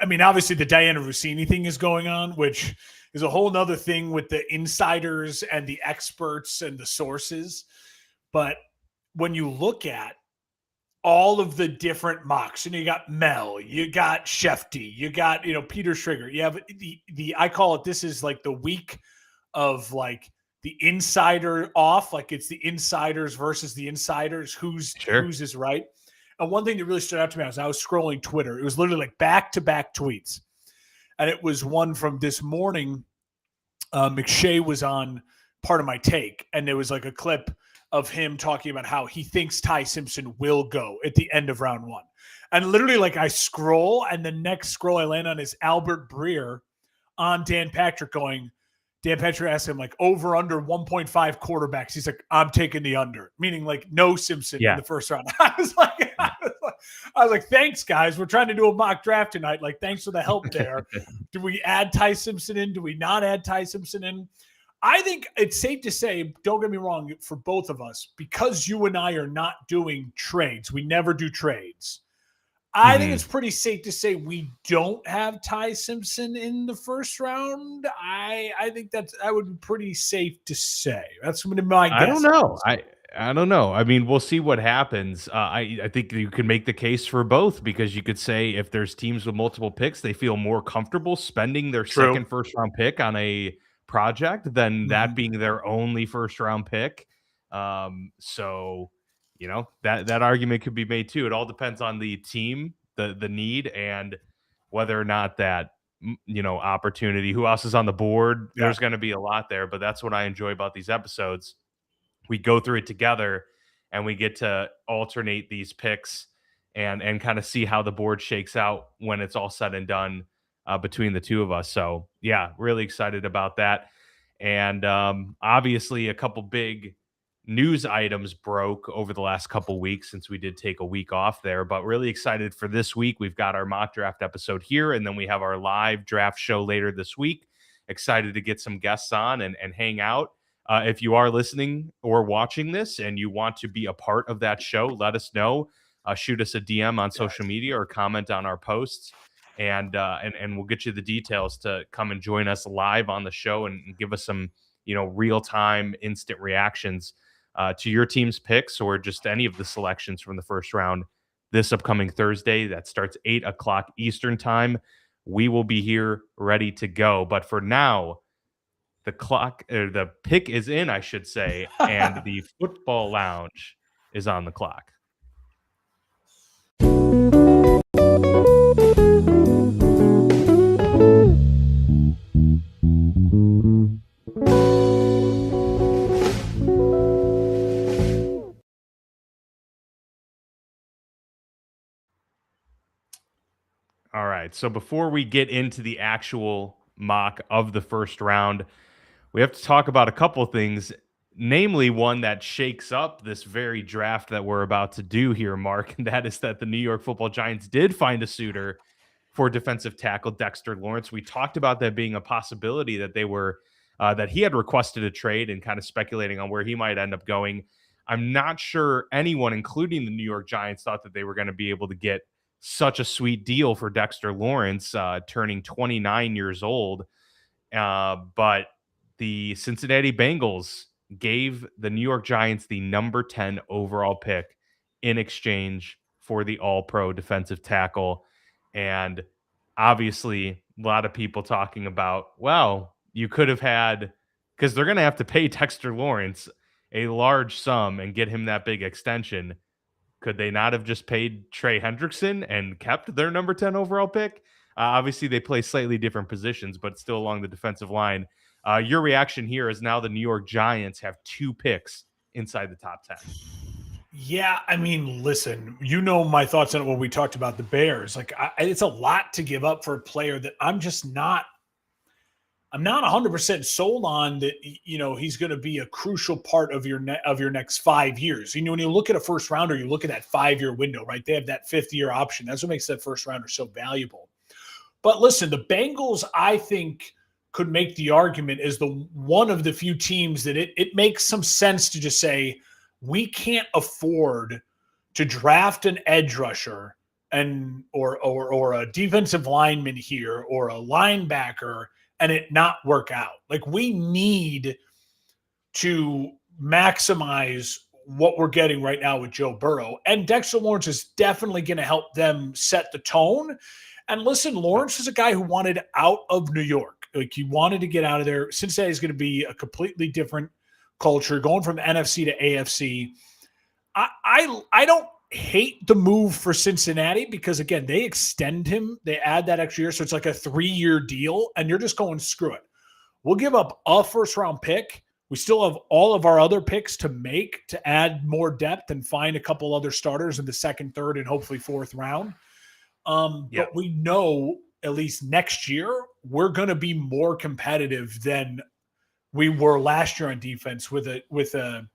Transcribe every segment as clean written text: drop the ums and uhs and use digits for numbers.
I mean, obviously the Diana Rossini thing is going on, which is a whole nother thing with the insiders and the experts and the sources. But when you look at all of the different mocks, you got Mel, you got Shefty, you got, Peter Schrager. You have the I call it, this is like the week of like the insider off, like it's the insiders versus the insiders, who's is right. And one thing that really stood out to me as I was scrolling Twitter, it was literally like back-to-back tweets. And it was one from this morning. McShay was on Part of My Take, and there was like a clip of him talking about how he thinks Ty Simpson will go at the end of round one. And literally, like, I scroll, and the next scroll I land on is Albert Breer on Dan Patrick going, Dan Patrick asked him, like, over under 1.5 quarterbacks. He's like, I'm taking the under, meaning like no Simpson in the first round. I was like, thanks, guys. We're trying to do a mock draft tonight. Like, thanks for the help there. Do we add Ty Simpson in? Do we not add Ty Simpson in? I think it's safe to say, don't get me wrong, for both of us, because you and I are not doing trades, we never do trades. I think it's pretty safe to say we don't have Ty Simpson in the first round. I think that would be pretty safe to say. That's my guess. I don't know. I don't know. I mean, we'll see what happens. I think you can make the case for both, because you could say if there's teams with multiple picks, they feel more comfortable spending their second first-round pick on a project than that being their only first-round pick. So, that argument could be made too. It all depends on the team, the need, and whether or not that opportunity. Who else is on the board? Yeah. There's going to be a lot there, but that's what I enjoy about these episodes. We go through it together, and we get to alternate these picks and kind of see how the board shakes out when it's all said and done between the two of us. So yeah, really excited about that. And obviously a couple big news items broke over the last couple weeks since we did take a week off there, but really excited for this week. We've got our mock draft episode here, and then we have our live draft show later this week. Excited to get some guests on and hang out. If you are listening or watching this and you want to be a part of that show, let us know. Shoot us a DM on social media or comment on our posts, and we'll get you the details to come and join us live on the show and give us some, real-time instant reactions to your team's picks or just any of the selections from the first round this upcoming Thursday. That starts 8:00 Eastern time. We will be here ready to go. But for now, the pick is in, I should say, and the football lounge is on the clock. All right, so before we get into the actual mock of the first round, we have to talk about a couple things, namely one that shakes up this very draft that we're about to do here, Mark, and that is that the New York Football Giants did find a suitor for defensive tackle Dexter Lawrence. We talked about that being a possibility, that they were that he had requested a trade and kind of speculating on where he might end up going. I'm not sure anyone, including the New York Giants, thought that they were going to be able to get such a sweet deal for Dexter Lawrence, turning 29 years old. But the Cincinnati Bengals gave the New York Giants the number 10 overall pick in exchange for the All-Pro defensive tackle. And obviously, a lot of people talking about, well, you could have had, because they're going to have to pay Dexter Lawrence a large sum and get him that big extension. Could they not have just paid Trey Hendrickson and kept their number 10 overall pick? Obviously, they play slightly different positions, but still along the defensive line. Your reaction here is now the New York Giants have 2 picks inside the top 10. Yeah, I mean, listen, my thoughts on it when we talked about the Bears. Like, it's a lot to give up for a player that I'm not 100% sold on that, he's going to be a crucial part of your next 5 years. When you look at a first rounder, you look at that 5-year window, right? They have that 5th-year option. That's what makes that first rounder so valuable. But listen, the Bengals, I think, could make the argument as one of the few teams that it makes some sense to just say, we can't afford to draft an edge rusher and or a defensive lineman here or a linebacker and it not work out. Like we need to maximize what we're getting right now with Joe Burrow. And Dexter Lawrence is definitely going to help them set the tone. And listen, Lawrence is a guy who wanted out of New York. Like he wanted to get out of there. Cincinnati is going to be a completely different culture, going from NFC to AFC. I don't hate the move for Cincinnati because again, they extend him, they add that extra year. So it's like a 3-year deal, and you're just going, screw it. We'll give up a first round pick. We still have all of our other picks to make to add more depth and find a couple other starters in the second, third, and hopefully fourth round. But we know at least next year we're going to be more competitive than we were last year on defense with a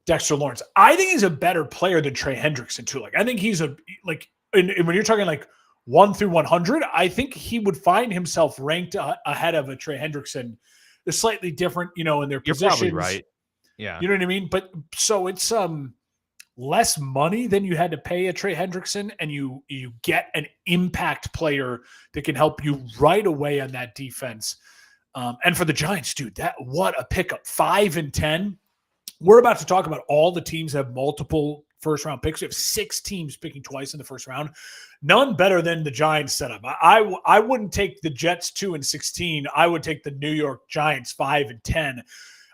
Dexter Lawrence. I think he's a better player than Trey Hendrickson too. Like I think he's and when you're talking like 1 through 100, I think he would find himself ranked ahead of a Trey Hendrickson. They're slightly different, in their positions. You're probably right. Yeah. You know what I mean? But so it's less money than you had to pay a Trey Hendrickson, and you get an impact player that can help you right away on that defense. And for the Giants, dude, what a pickup. 5 and 10. We're about to talk about all the teams that have multiple first-round picks. We have 6 teams picking twice in the first round. None better than the Giants setup. I wouldn't take the Jets 2 and 16. I would take the New York Giants 5 and 10.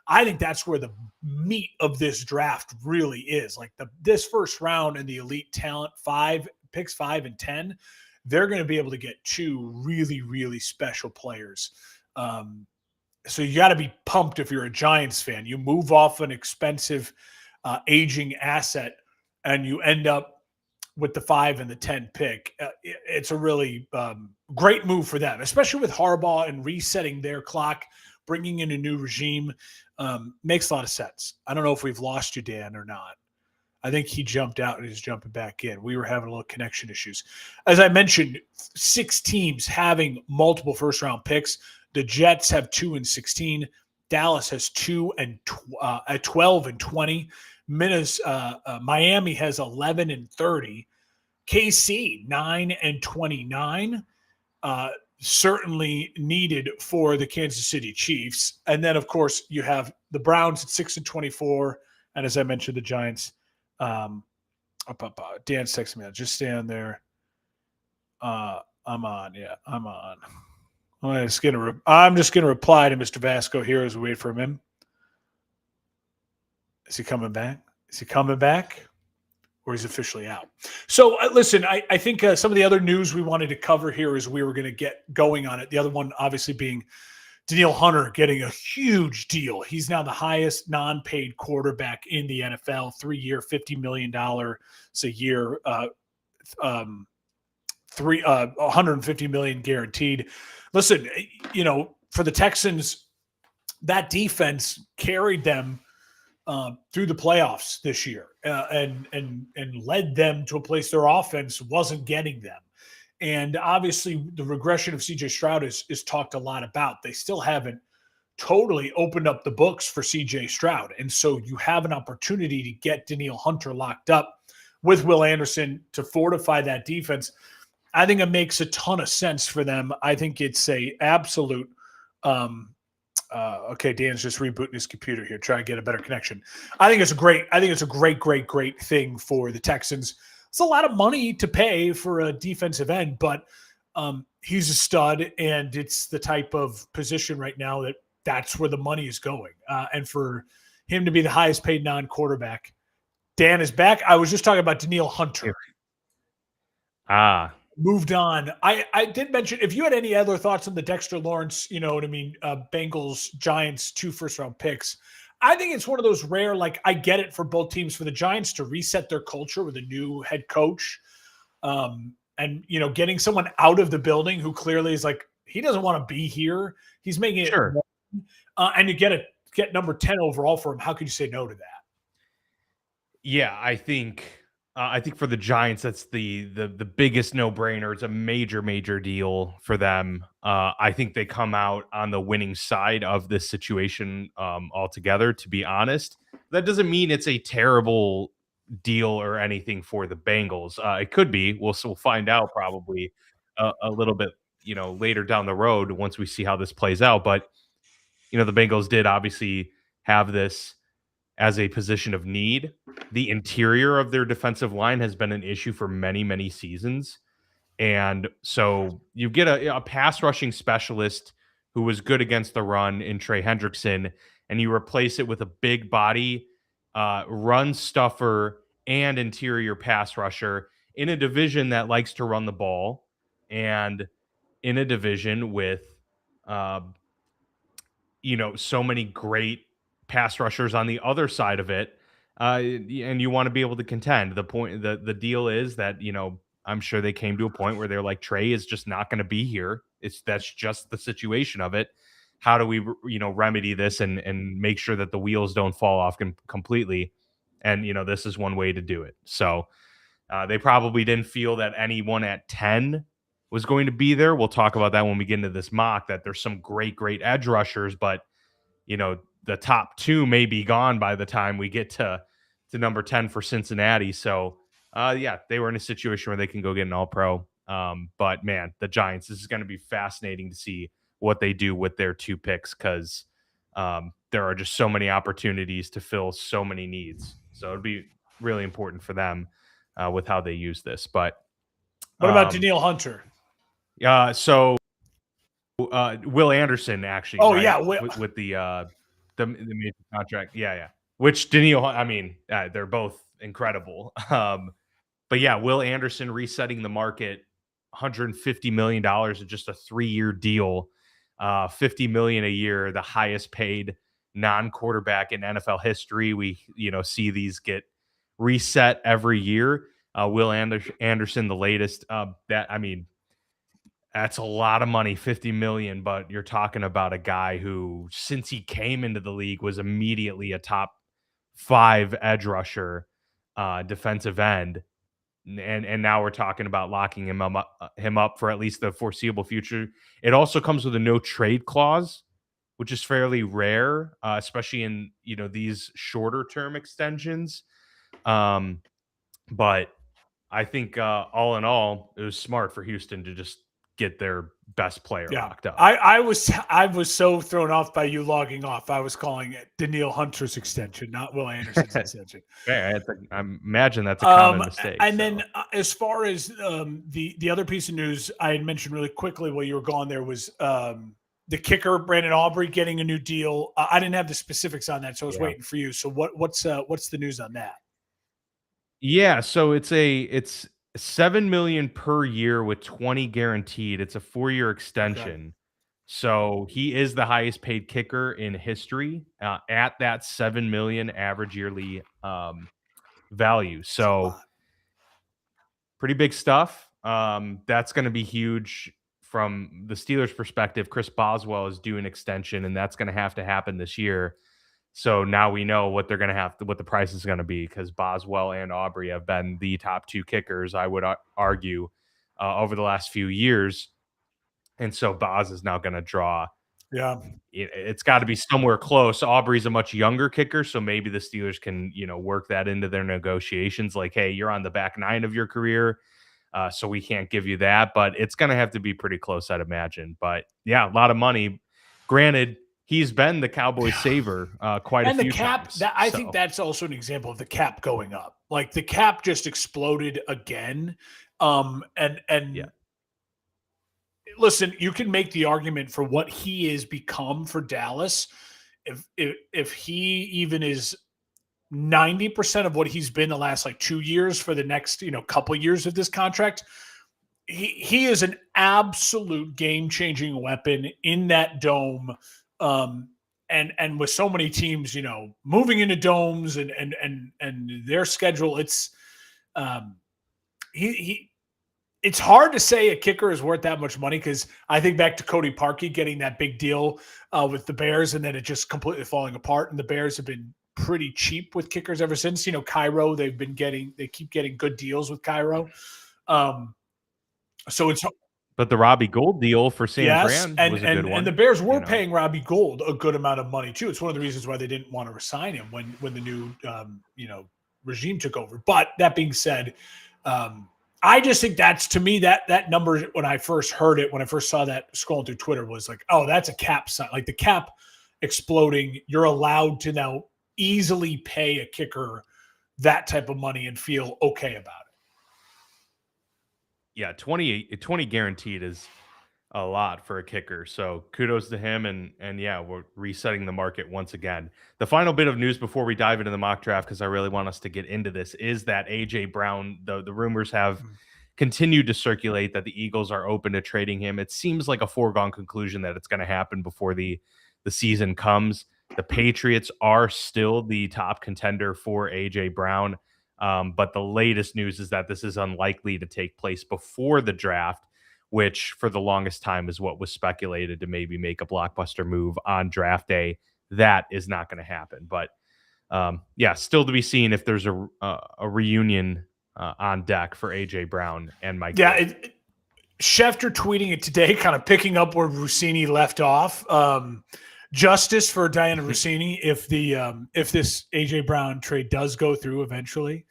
I think that's where the meat of this draft really is. Like this first round and the elite talent, 5 and 10, they're going to be able to get 2 really, really special players. So you got to be pumped if you're a Giants fan. You move off an expensive, aging asset, and you end up with the 5 and the 10 pick. It's a really great move for them, especially with Harbaugh and resetting their clock, bringing in a new regime. Makes a lot of sense. I don't know if we've lost you, Dan, or not. I think he jumped out and he's jumping back in. We were having a little connection issues. As I mentioned, 6 teams having multiple first-round picks. The Jets have 2 and 16. Dallas has 2 and 12 and 20. Miami has 11 and 30. KC 9 and 29. Certainly needed for the Kansas City Chiefs. And then, of course, you have the Browns at 6 and 24. And as I mentioned, the Giants. Dan's texting me. Just stand there. I'm on. Yeah, I'm on. I'm just gonna reply to Mr. Vasco here as we wait for him. Is he coming back? Or he's officially out? So listen, I think some of the other news we wanted to cover here as we were going to get going on it. The other one obviously being Danielle Hunter getting a huge deal. He's now the highest non-paid quarterback in the NFL, 3-year, $50 million a year, $150 million guaranteed. Listen, for the Texans, that defense carried them through the playoffs this year and led them to a place their offense wasn't getting them. And obviously the regression of CJ Stroud is talked a lot about. They still haven't totally opened up the books for CJ Stroud. And so you have an opportunity to get Danielle Hunter locked up with Will Anderson to fortify that defense. I think it makes a ton of sense for them. I think it's a absolute okay, Dan's just rebooting his computer here, trying to get a better connection. I think it's a great thing for the Texans. It's a lot of money to pay for a defensive end, but he's a stud, and it's the type of position right now that's where the money is going. And for him to be the highest paid non-quarterback, Dan is back. I was just talking about Danielle Hunter. Moved on. I did mention, if you had any other thoughts on the Dexter Lawrence, Bengals, Giants, 2 first-round picks, I think it's one of those rare, I get it for both teams, for the Giants to reset their culture with a new head coach and, getting someone out of the building who clearly is he doesn't want to be here. He's making it. Sure. And you get number 10 overall for him. How could you say no to that? Yeah, I think for the Giants, that's the biggest no-brainer. It's a major deal for them. I think they come out on the winning side of this situation altogether, to be honest. That doesn't mean it's a terrible deal or anything for the Bengals. It could be. We'll find out probably a little bit, later down the road once we see how this plays out. But the Bengals did obviously have this as a position of need. The interior of their defensive line has been an issue for many, many seasons. And so you get a pass rushing specialist who was good against the run in Trey Hendrickson, and you replace it with a big body, run stuffer, and interior pass rusher in a division that likes to run the ball, and in a division with, uh, so many great pass rushers on the other side of it. And you want to be able to contend. The deal is that, I'm sure they came to a point where they're like, Trey is just not going to be here. That's just the situation of it. How do we, remedy this and make sure that the wheels don't fall off completely? And, this is one way to do it. So they probably didn't feel that anyone at 10 was going to be there. We'll talk about that when we get into this mock, that there's some great edge rushers, but, the top 2 may be gone by the time we get to number 10 for Cincinnati. So, they were in a situation where they can go get an all-pro. But, man, the Giants, this is going to be fascinating to see what they do with their 2 picks, because there are just so many opportunities to fill so many needs. So it'd be really important for them with how they use this. But what about Danielle Hunter? So Will Anderson, actually. Oh, right? yeah. With the major contract. Yeah. Which Danielle, I mean, they're both incredible. But yeah, Will Anderson resetting the market, $150 million of just a 3-year deal, $50 million a year, the highest paid non-quarterback in NFL history. We, see these get reset every year. Will Anderson, the latest. That's a lot of money, $50 million, but you're talking about a guy who, since he came into the league, was immediately a top 5 edge rusher, defensive end. And now we're talking about locking him up for at least the foreseeable future. It also comes with a no trade clause, which is fairly rare, especially in, these shorter term extensions. But I think all in all, it was smart for Houston to just get their best player locked up. I was so thrown off by you logging off. I was calling it Danielle Hunter's extension, not Will Anderson's extension. I imagine that's a common mistake. And then as far as the other piece of news I had mentioned really quickly while you were gone, there was the kicker Brandon Aubrey getting a new deal. I didn't have the specifics on that, so I was waiting for you. So what's the news on that? Yeah, so it's $7 million per year with 20 guaranteed. It's a 4-year extension. Okay. So he is the highest paid kicker in history at that $7 million average yearly value. So pretty big stuff. That's going to be huge from the Steelers' perspective. Chris Boswell is due an extension, and that's going to happen this year. So now we know what they're going to what the price is going to be, because Boswell and Aubrey have been the top 2 kickers, I would argue, over the last few years. And so Boz is now going to draw. Yeah. It's got to be somewhere close. Aubrey's a much younger kicker, so maybe the Steelers can, work that into their negotiations. Like, hey, you're on the back 9 of your career, so we can't give you that. But it's going to have to be pretty close, I'd imagine. But yeah, a lot of money. Granted, he's been the Cowboys saver quite a few times. I think that's also an example of the cap going up. Like, the cap just exploded again. Listen, you can make the argument for what he has become for Dallas. If he even is 90% of what he's been the last 2 years for the next couple years of this contract, he is an absolute game-changing weapon in that dome. And with so many teams, moving into domes and their schedule, it's it's hard to say a kicker is worth that much money, because I think back to Cody Parkey getting that big deal with the Bears, and then it just completely falling apart. And the Bears have been pretty cheap with kickers ever since. Cairo, they keep getting good deals with Cairo. So it's. But the Robbie Gould deal for San Fran was a good one. And the Bears were paying Robbie Gould a good amount of money too. It's one of the reasons why they didn't want to resign him when the new regime took over. But that being said, I just think that's, to me, that number, when I first heard it, when I first saw that scrolling through Twitter, was like, oh, that's a cap sign. Like the cap exploding, you're allowed to now easily pay a kicker that type of money and feel okay about it. Yeah, 20 guaranteed is a lot for a kicker. So kudos to him. And yeah, we're resetting the market once again. The final bit of news before we dive into the mock draft, because I really want us to get into this, is that AJ Brown, the rumors have continued to circulate that the Eagles are open to trading him. It seems like a foregone conclusion that it's going to happen before the season comes. The Patriots are still the top contender for AJ Brown. But the latest news is that this is unlikely to take place before the draft, which for the longest time is what was speculated to maybe make a blockbuster move on draft day. That is not going to happen. But yeah, still to be seen if there's a reunion on deck for AJ Brown and Mike. Yeah, Schefter tweeting it today, kind of picking up where Rossini left off. Justice for Diana Rossini if this AJ Brown trade does go through eventually.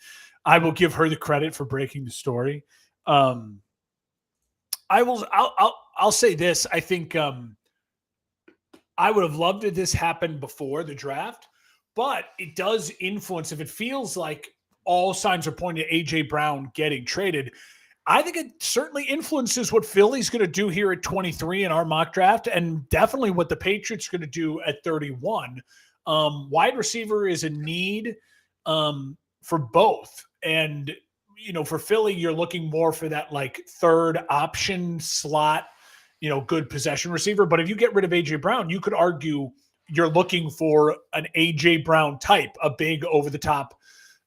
I will give her the credit for breaking the story. I'll say this. I think I would have loved if this happened before the draft, but it does influence. If it feels like all signs are pointing to AJ Brown getting traded, I think it certainly influences what Philly's going to do here at 23 in our mock draft, and definitely what the Patriots are going to do at 31. Wide receiver is a need for both. And, for Philly, you're looking more for that like third option slot, good possession receiver. But if you get rid of AJ Brown, you could argue you're looking for an AJ Brown type, a big over the top,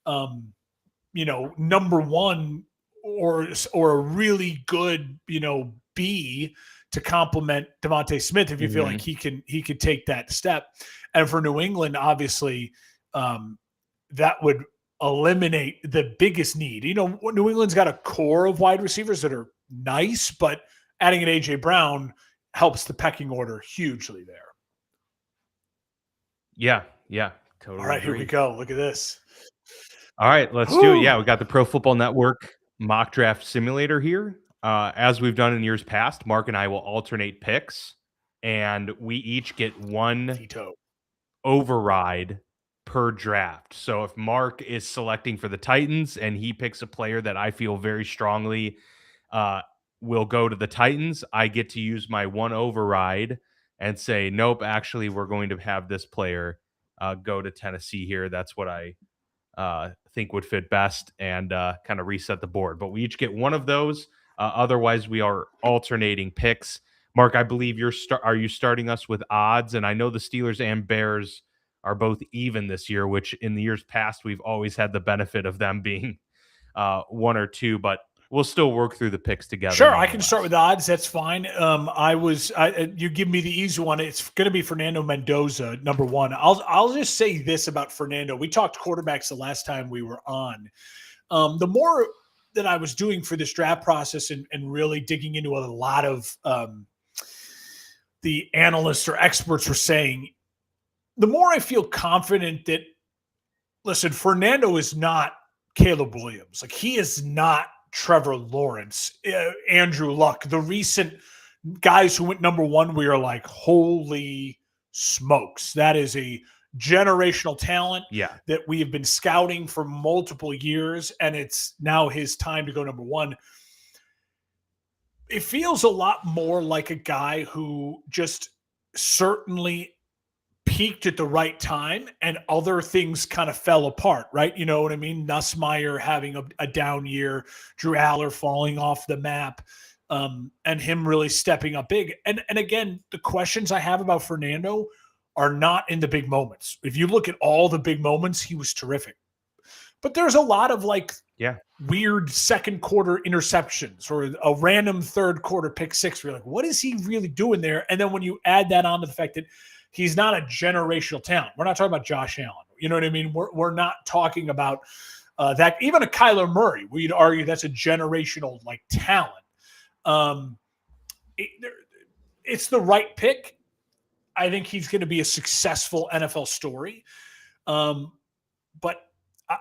number one, or a really good, B to complement Devontae Smith if you feel like he could take that step. And for New England, obviously, that would eliminate the biggest need. New England's got a core of wide receivers that are nice, but adding an AJ Brown helps the pecking order hugely there. Yeah, totally. All right, agree. here we go. Look at this. All right, let's do it. Yeah, we got the Pro Football Network mock draft simulator here. As we've done in years past, Mark and I will alternate picks, and we each get one override per draft. So if Mark is selecting for the Titans and he picks a player that I feel very strongly will go to the Titans, I get to use my one override and say, nope, actually, we're going to have this player go to Tennessee here. That's what I think would fit best, and kind of reset the board. But we each get one of those. Otherwise, we are alternating picks. Mark, I believe are you starting us with odds? And I know the Steelers and Bears are both even this year, which in the years past, we've always had the benefit of them being one or two, but we'll still work through the picks together. Sure, I can start with odds. That's fine. You give me the easy one. It's going to be Fernando Mendoza, number one. I'll just say this about Fernando. We talked quarterbacks the last time we were on. The more that I was doing for this draft process and really digging into a lot of the analysts or experts were saying, the more I feel confident that, listen, Fernando is not Caleb Williams. Like, he is not Trevor Lawrence, Andrew Luck, the recent guys who went number one. We are like, holy smokes, that is a generational talent that we have been scouting for multiple years, and it's now his time to go number one. It feels a lot more like a guy who just certainly peaked at the right time and other things kind of fell apart, right? You know what I mean? Nussmeier having a down year, Drew Aller falling off the map, and him really stepping up big. And again, the questions I have about Fernando are not in the big moments. If you look at all the big moments, he was terrific. But there's a lot of weird second quarter interceptions or a random third quarter pick six. Where you're like, what is he really doing there? And then when you add that on to the fact that he's not a generational talent. We're not talking about Josh Allen. You know what I mean? We're not talking about that. Even a Kyler Murray, we'd argue that's a generational talent. It's the right pick. I think he's going to be a successful NFL story. But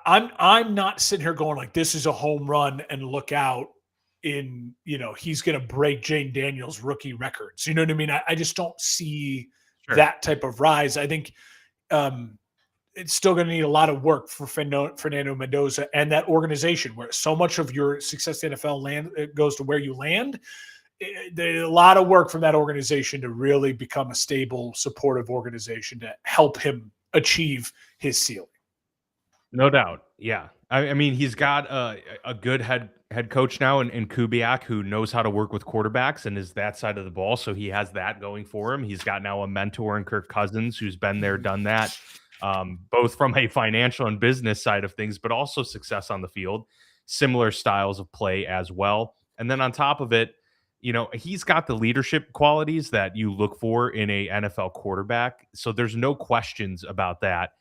I'm not sitting here going like this is a home run and look out he's going to break Jane Daniels rookie records. You know what I mean? I just don't see that type of rise. I think it's still going to need a lot of work for Fernando Mendoza and that organization where so much of your success in the NFL goes to where you land. There's a lot of work from that organization to really become a stable, supportive organization to help him achieve his ceiling. No doubt. Yeah. I mean, he's got a good head coach now in Kubiak who knows how to work with quarterbacks and is that side of the ball. So he has that going for him. He's got now a mentor in Kirk Cousins who's been there, done that, both from a financial and business side of things, but also success on the field, similar styles of play as well. And then on top of it, he's got the leadership qualities that you look for in a NFL quarterback. So there's no questions about that.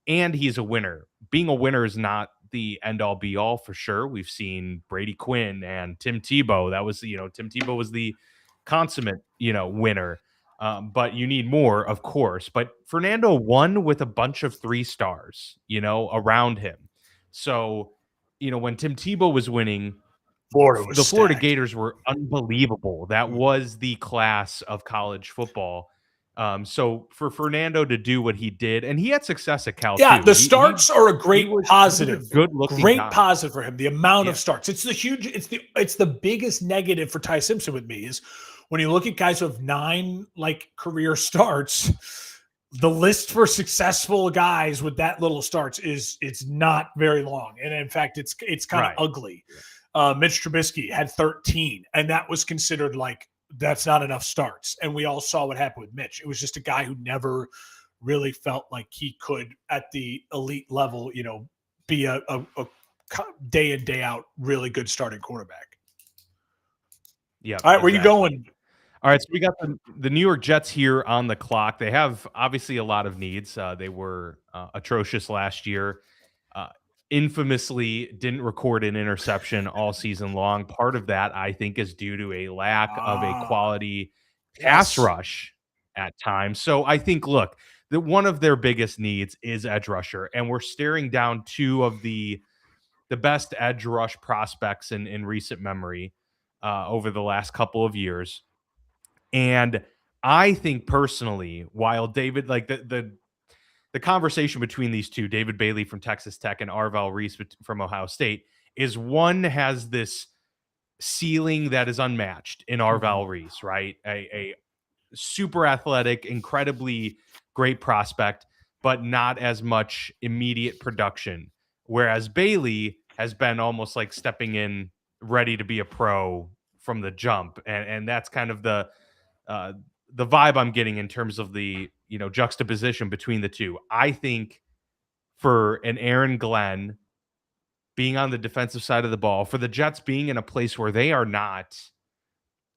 And he's a winner. Being a winner is not the end all be all for sure. We've seen Brady Quinn and Tim Tebow. That was, Tim Tebow was the consummate, winner. But you need more, of course. But Fernando won with a bunch of 3 stars, around him. So, when Tim Tebow was winning, the Florida Gators were unbelievable. That was the class of college football. So for Fernando to do what he did, and he had success at Cal. Yeah, too. The starts are a great positive. Great positive for him. The amount of starts. It's the biggest negative for Ty Simpson with me is when you look at guys who have 9 career starts, the list for successful guys with that little starts it's not very long. And in fact, it's kind of ugly. Mitch Trubisky had 13, and that was considered that's not enough starts. And we all saw what happened with Mitch. It was just a guy who never really felt like he could, at the elite level, be a day in, day out, really good starting quarterback. Yeah. All right, where you going? All right, so we got the New York Jets here on the clock. They have obviously a lot of needs. They were atrocious last year. Infamously didn't record an interception all season long. Part of that, I think, is due to a lack of a quality pass rush at times. So I think, look, that one of their biggest needs is edge rusher, and we're staring down 2 of the best edge rush prospects in recent memory over the last couple of years. And I think personally, while David, the conversation between these two, David Bailey from Texas Tech and Arvell Reese from Ohio State, is one has this ceiling that is unmatched in Arvell Reese, right? A super athletic, incredibly great prospect, but not as much immediate production. Whereas Bailey has been almost like stepping in ready to be a pro from the jump. And that's kind of the vibe I'm getting in terms of the juxtaposition between the two. I think for an Aaron Glenn being on the defensive side of the ball, for the Jets being in a place where they are not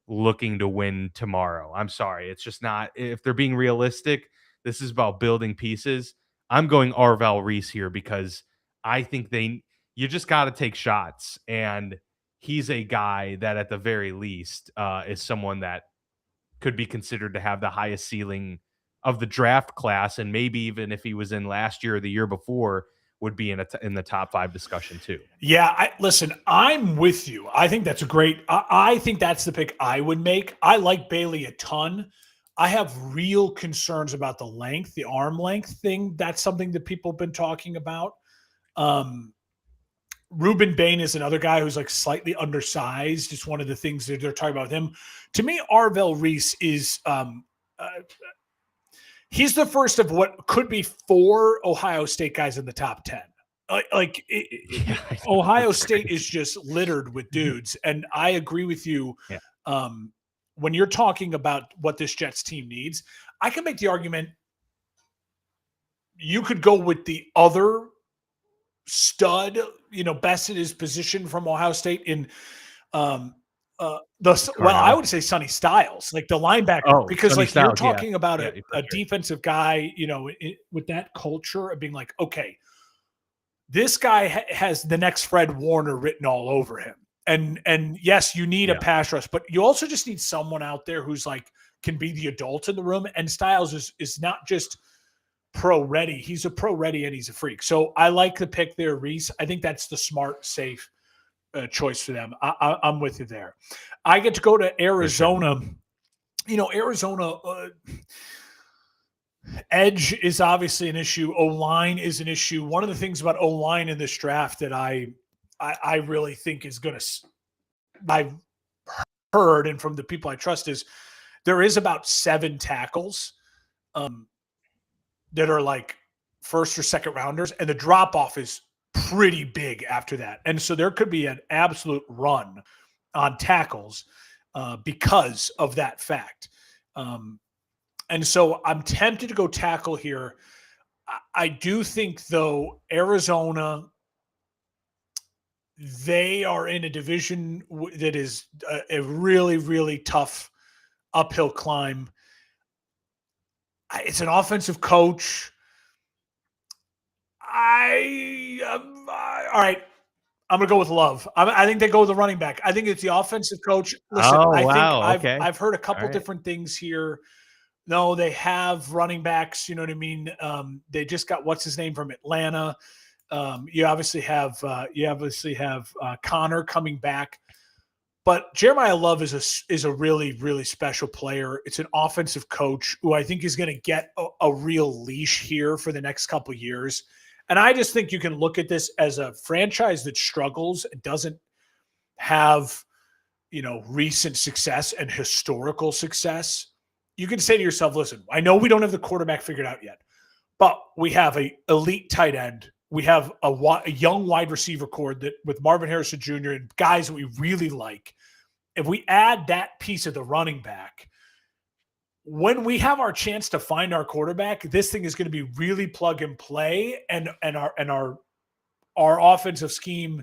looking to win tomorrow. I'm sorry. It's just not. If they're being realistic, this is about building pieces. I'm going Arvell Reese here because I think you just got to take shots. And he's a guy that at the very least is someone that could be considered to have the highest ceiling of the draft class, and maybe even if he was in last year or the year before, would be in the top 5 discussion too. Yeah, listen, I'm with you. I think that's a great. I think that's the pick I would make. I like Bailey a ton. I have real concerns about the length, the arm length thing. That's something that people have been talking about. Ruben Bain is another guy who's slightly undersized. It's one of the things that they're talking about with him. To me, Arvell Reese is he's the first of what could be 4 Ohio State guys in the top 10. Ohio State is just littered with dudes. And I agree with you. Yeah. When you're talking about what this Jets team needs, I can make the argument you could go with the other stud, best in his position from Ohio State in I would say Sonny Styles, the linebacker, because Sonny Styles, you're talking about a defensive guy, with that culture of being okay, this guy has the next Fred Warner written all over him. And yes, you need a pass rush, but you also just need someone out there who's can be the adult in the room. And Styles is not just pro ready. He's a pro ready and he's a freak. So I like the pick there, Reese. I think that's the smart, safe choice for them. I'm with you there. I get to go to Arizona. Sure. Arizona edge is obviously an issue. O-line is an issue. One of the things about O-line in this draft that I really think is going to, I've heard and from the people I trust, is there is about 7 tackles that are like first or second rounders, and the drop off is pretty big after that. And so there could be an absolute run on tackles because of that fact. And so I'm tempted to go tackle here. I do think, though, Arizona, they are in a division that is a really, really tough uphill climb. It's an offensive coach. All right. I'm going to go with Love. I think they go with the running back. I think it's the offensive coach. Listen, I've heard a couple different things here. No, they have running backs. You know what I mean? They just got what's his name from Atlanta. You obviously have Connor coming back, but Jeremiah Love is a really, really special player. It's an offensive coach who I think is going to get a real leash here for the next couple of years. And I just think you can look at this as a franchise that struggles and doesn't have, recent success and historical success. You can say to yourself, listen, I know we don't have the quarterback figured out yet, but we have an elite tight end. We have a young wide receiver core that with Marvin Harrison Jr. and guys that we really like. If we add that piece of the running back, when we have our chance to find our quarterback, this thing is going to be really plug and play, and our offensive scheme,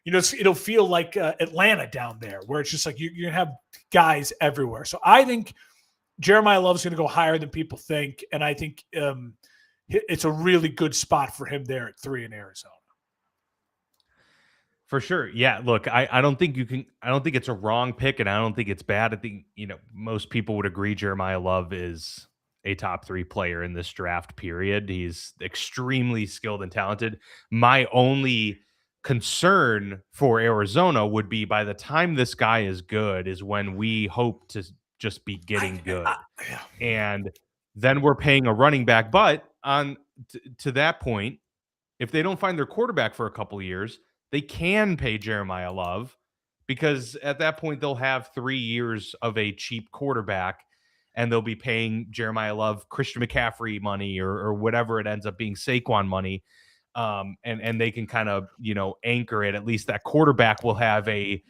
it'll feel like Atlanta down there, where it's just like you're going to have guys everywhere. So I think Jeremiah Love's going to go higher than people think, and I think it's a really good spot for him there at 3 in Arizona. For sure. Yeah. Look, I don't think it's a wrong pick, and I don't think it's bad. I think, most people would agree Jeremiah Love is a top 3 player in this draft period. He's extremely skilled and talented. My only concern for Arizona would be by the time this guy is good is when we hope to just be getting good. And then we're paying a running back. But to that point, if they don't find their quarterback for a couple of years, they can pay Jeremiah Love, because at that point they'll have 3 years of a cheap quarterback, and they'll be paying Jeremiah Love Christian McCaffrey money or whatever it ends up being, Saquon money. And they can kind of, anchor it. At least that quarterback will have a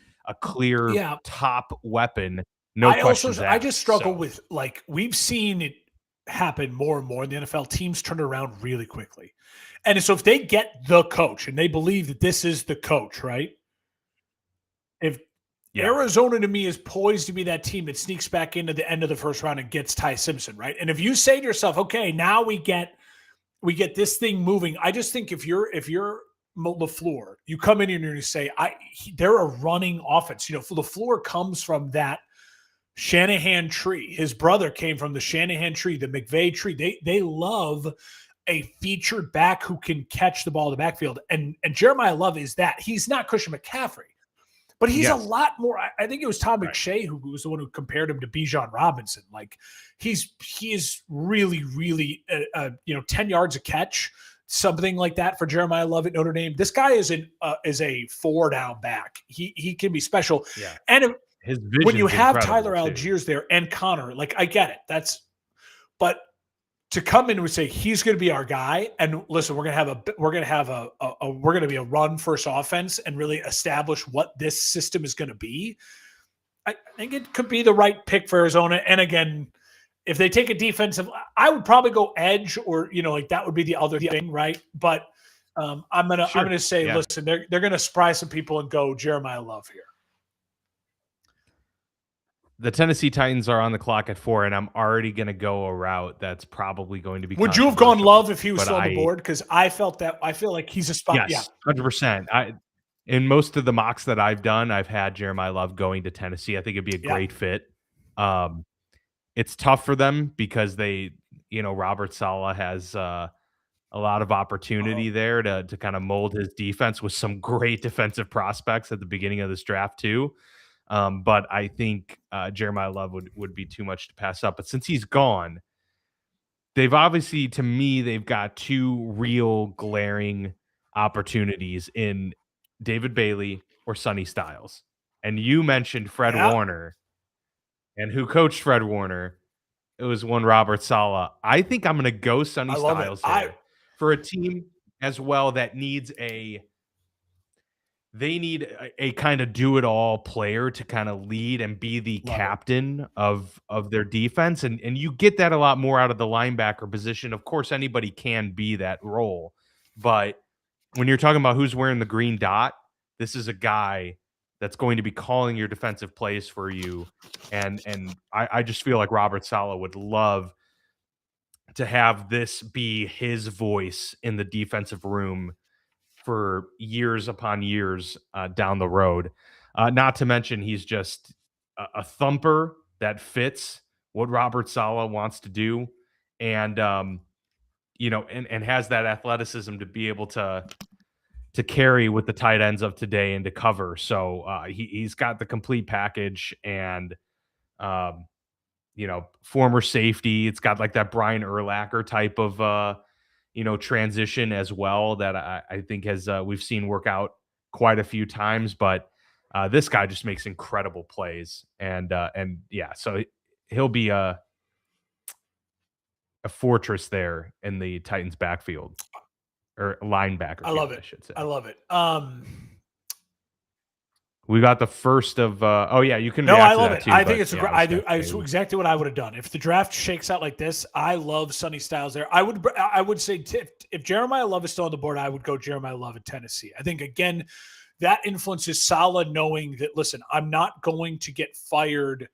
clear top weapon. No questions asked. I just struggle with, like, we've seen it happen more and more in the NFL. Teams turn around really quickly. And so if they get the coach and they believe that this is the coach, right? Arizona to me is poised to be that team that sneaks back into the end of the first round and gets Ty Simpson, right? And if you say to yourself, okay, now we get this thing moving. I just think if you're LaFleur, you come in here and you say, they're a running offense. LaFleur comes from that Shanahan tree. His brother came from the Shanahan tree, the McVay tree. They love a featured back who can catch the ball in the backfield. And Jeremiah Love is that. He's not Christian McCaffrey, but he's a lot more. I think it was Tom McShay who was the one who compared him to Bijan Robinson. Like he is really, really, 10 yards a catch, something like that for Jeremiah Love at Notre Dame. This guy is a 4 down back. He can be special. Yeah. And when you have Tyler Algiers there and Connor, like, I get it. But to come in and say he's going to be our guy, and listen, we're going to be a run first offense and really establish what this system is going to be. I think it could be the right pick for Arizona. And again, if they take a defensive, I would probably go edge, or that would be the other thing, right? But I'm gonna say, listen, they're gonna surprise some people and go Jeremiah Love here. The Tennessee Titans are on the clock at 4, and I'm already going to go a route that's probably going to be. Would you have gone Love if he was still on the board? Because I feel like he's a spot. Yes, 100%. In most of the mocks that I've done, I've had Jeremiah Love going to Tennessee. I think it'd be a great fit. It's tough for them because they Robert Saleh has a lot of opportunity there to kind of mold his defense with some great defensive prospects at the beginning of this draft too. But I think Jeremiah Love would be too much to pass up. But since he's gone, they've obviously, to me, they've got two real glaring opportunities in David Bailey or Sonny Styles. And you mentioned Fred Warner, and who coached Fred Warner? It was one Robert Saleh. I think I'm going to go Sonny Styles here for a team as well that needs they need a kind of do-it-all player to kind of lead and be the captain of their defense. And you get that a lot more out of the linebacker position. Of course, anybody can be that role. But when you're talking about who's wearing the green dot, this is a guy that's going to be calling your defensive plays for you. And I just feel like Robert Saleh would love to have this be his voice in the defensive room for years upon years down the road. Not to mention he's just a thumper that fits what Robert Saleh wants to do, and and has that athleticism to be able to carry with the tight ends of today and to cover. So he's got the complete package, and former safety. It's got like that Brian Urlacher type of transition as well that I think has we've seen work out quite a few times. But this guy just makes incredible plays, and yeah, so he'll be a fortress there in the Titans backfield or linebacker. I love it. I should say. I love it. We got the first of. Oh yeah, you can. No, I love it. Too, I think it's it's exactly what I would have done if the draft shakes out like this. I love Sonny Styles there. I would say if Jeremiah Love is still on the board, I would go Jeremiah Love at Tennessee. I think again that influences Saleh knowing that. Listen, I'm not going to get fired.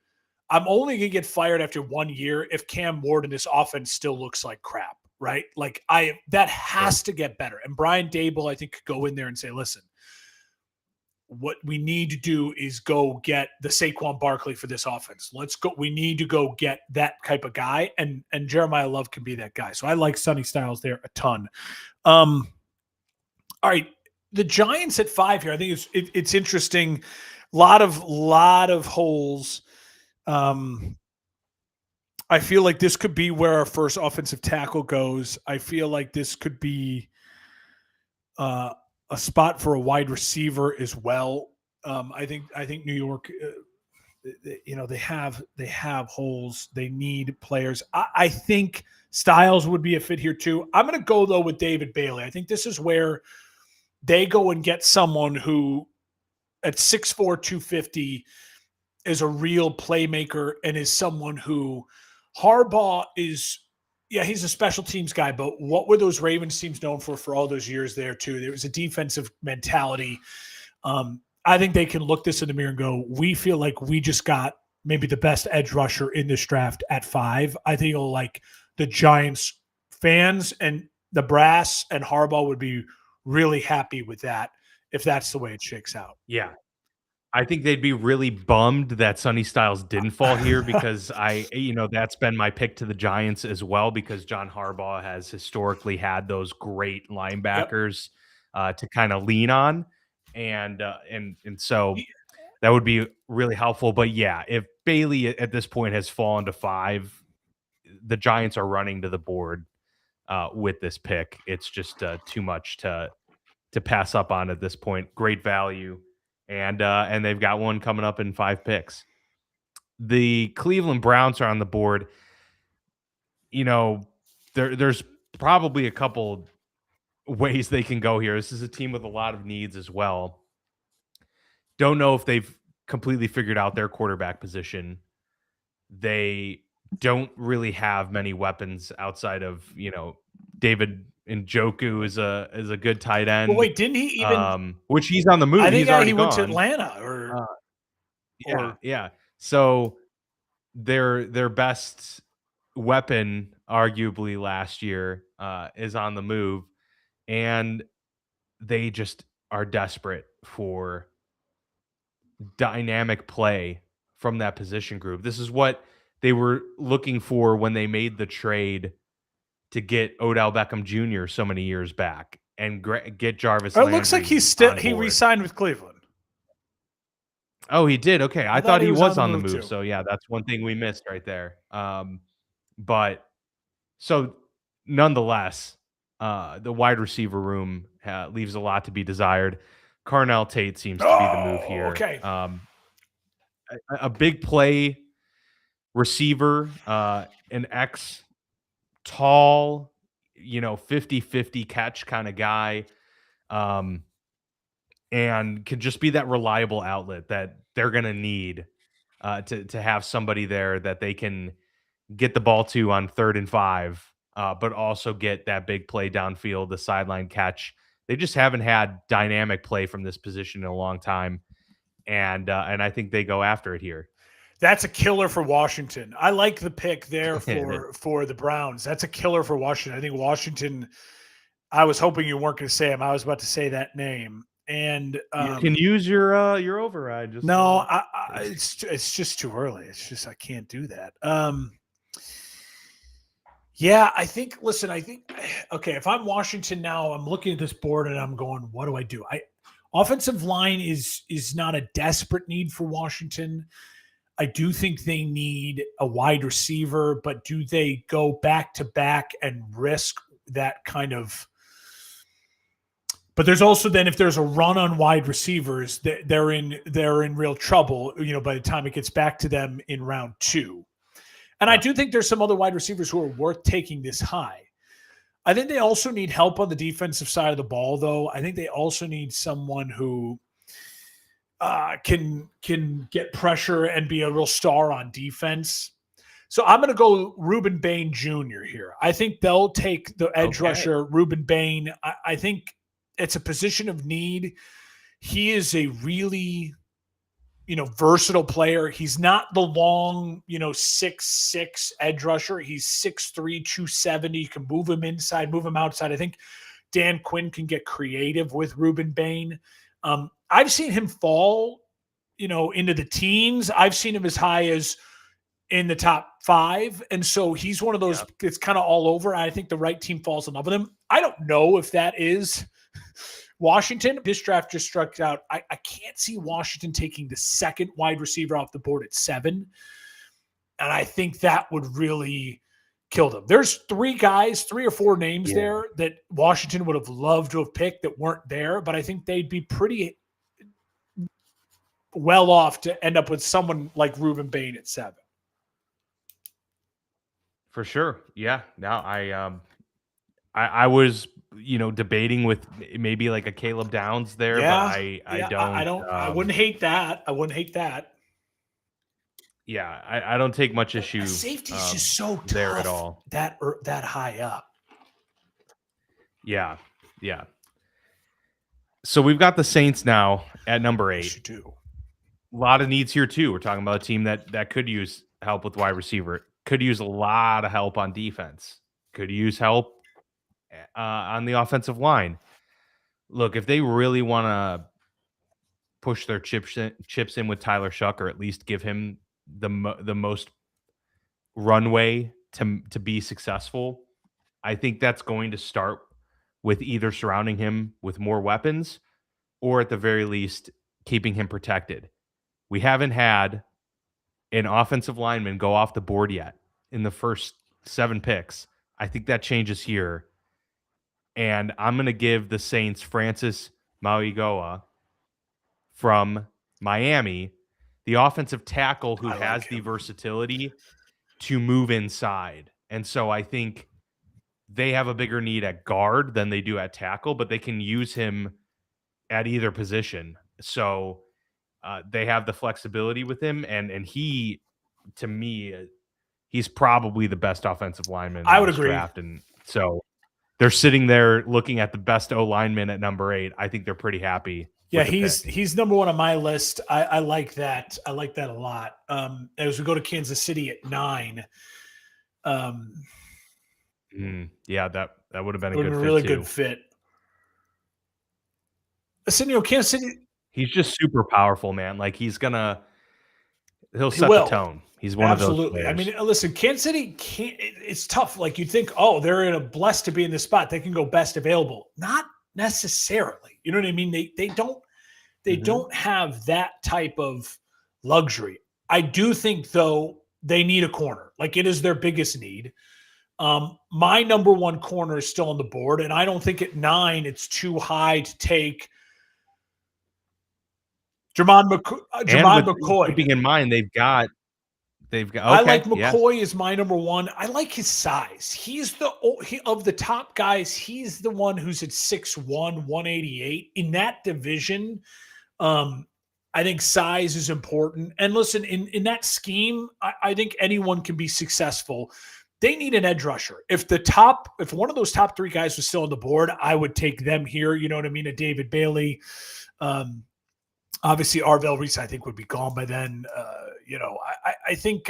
I'm only going to get fired after 1 year if Cam Ward in this offense still looks like crap, right? Like that has to get better. And Brian Daboll, I think, could go in there and say, listen, what we need to do is go get the Saquon Barkley for this offense. Let's go. We need to go get that type of guy, and Jeremiah Love can be that guy. So I like Sonny Styles there a ton. All right, the Giants at 5 here. I think it's interesting. Lot of holes. I feel like this could be where our first offensive tackle goes. I feel like this could be a spot for a wide receiver as well. I think New York, they have holes. They need players. I think Styles would be a fit here too. I'm going to go though with David Bailey. I think this is where they go and get someone who at 6'4", 250 is a real playmaker and is someone who Harbaugh is. Yeah, he's a special teams guy, but what were those Ravens teams known for all those years there too? There was a defensive mentality. I think they can look this in the mirror and go, we feel like we just got maybe the best edge rusher in this draft at 5. I think like the Giants fans and the brass and Harbaugh would be really happy with that if that's the way it shakes out. Yeah. I think they'd be really bummed that Sonny Styles didn't fall here because that's been my pick to the Giants as well, because John Harbaugh has historically had those great linebackers to kind of lean on. And so that would be really helpful. But yeah, if Bailey at this point has fallen to 5, the Giants are running to the board with this pick. It's just too much to pass up on at this point. Great value. And they've got one coming up in 5 picks. The Cleveland Browns are on the board. There's probably a couple ways they can go here. This is a team with a lot of needs as well. Don't know if they've completely figured out their quarterback position. They don't really have many weapons outside of, David Njoku is a good tight end. Well, wait, didn't he even? Which he's on the move. I think he went to Atlanta yeah. So their best weapon, arguably last year, is on the move, and they just are desperate for dynamic play from that position group. This is what they were looking for when they made the trade to get Odell Beckham Jr. so many years back and get Jarvis It Landry. looks like he re-signed with Cleveland. Oh, he did. Okay, I thought he was on the move. Too. So yeah, that's one thing we missed right there. But so nonetheless, the wide receiver room leaves a lot to be desired. Carnell Tate seems to be the move here. Okay. A big play receiver, an tall, 50-50 catch kind of guy. And can just be that reliable outlet that they're going to need to have somebody there that they can get the ball to on 3rd and 5, but also get that big play downfield, the sideline catch. They just haven't had dynamic play from this position in a long time, and I think they go after it here. That's a killer for Washington. I like the pick there for the Browns. That's a killer for Washington. I think Washington. I was hoping you weren't going to say him. I was about to say that name. And you can use your override. It's just too early. It's just I can't do that. Yeah, I think. Listen, okay. If I'm Washington now, I'm looking at this board and I'm going, what do I do? Offensive line is not a desperate need for Washington. I do think they need a wide receiver, but do they go back to back and risk that kind of? But there's also then if there's a run on wide receivers, they're in real trouble. By the time it gets back to them in round 2, and I do think there's some other wide receivers who are worth taking this high. I think they also need help on the defensive side of the ball, though. I think they also need someone who can get pressure and be a real star on defense. So I'm going to go Ruben Bain Jr. here. I think they'll take the edge rusher, Ruben Bain. I think it's a position of need. He is a really, versatile player. He's not the long, 6'6" edge rusher. He's 6'3", 270. You can move him inside, move him outside. I think Dan Quinn can get creative with Ruben Bain. I've seen him fall, into the teens. I've seen him as high as in the top 5. And so he's one of those, it's kind of all over. I think the right team falls in love with him. I don't know if that is Washington. This draft just struck out. I can't see Washington taking the second wide receiver off the board at 7. And I think that would really kill them. There's 3 or 4 names there that Washington would have loved to have picked that weren't there, but I think they'd be pretty well off to end up with someone like Ruben Bain at 7. For sure. Yeah. Now I was, debating with maybe like a Caleb Downs there, but I wouldn't hate that. Yeah. I don't take much issue. Safety is just so tough there at all. That high up. Yeah. Yeah. So we've got the Saints now at number 8. Yes, you do. A lot of needs here too. We're talking about a team that could use help with wide receiver, could use a lot of help on defense, could use help on the offensive line. Look, if they really want to push their chips in with Tyler Shuck, or at least give him the most runway to be successful, I think that's going to start with either surrounding him with more weapons or at the very least keeping him protected. We haven't had an offensive lineman go off the board yet in the first 7 picks. I think that changes here. And I'm going to give the Saints Francis Mauigoa from Miami, the offensive tackle who has the versatility to move inside. And so I think they have a bigger need at guard than they do at tackle, but they can use him at either position. So they have the flexibility with him. And he, to me, he's probably the best offensive lineman. I would agree. Draft. And so they're sitting there looking at the best O lineman at number 8. I think they're pretty happy. Yeah, he's number 1 on my list. I like that. I like that a lot. As we go to Kansas City at 9. Yeah, that would have been a really good fit. Listen, Kansas City. He's just super powerful, man. Like he'll set the tone. He's one of those Absolutely. I players. mean, listen, Kansas City can't. It's tough. Like you think, oh, they're in a blessed to be in this spot. They can go best available. Not necessarily. You know what I mean? They don't have that type of luxury. I do think though they need a corner. Like it is their biggest need. My number one corner is still on the board, and I don't think at 9 it's too high to take Jermon McCoy. Keeping in mind they've got. I Okay, like McCoy as my number one. I like his size. He's of the top guys. He's the one who's at 6'1", 188 in that division. I think size is important. And listen, in that scheme, I think anyone can be successful. They need an edge rusher. If one of those top 3 guys was still on the board, I would take them here. You know what I mean? A David Bailey. Obviously, Arvell Reese, I think, would be gone by then. I think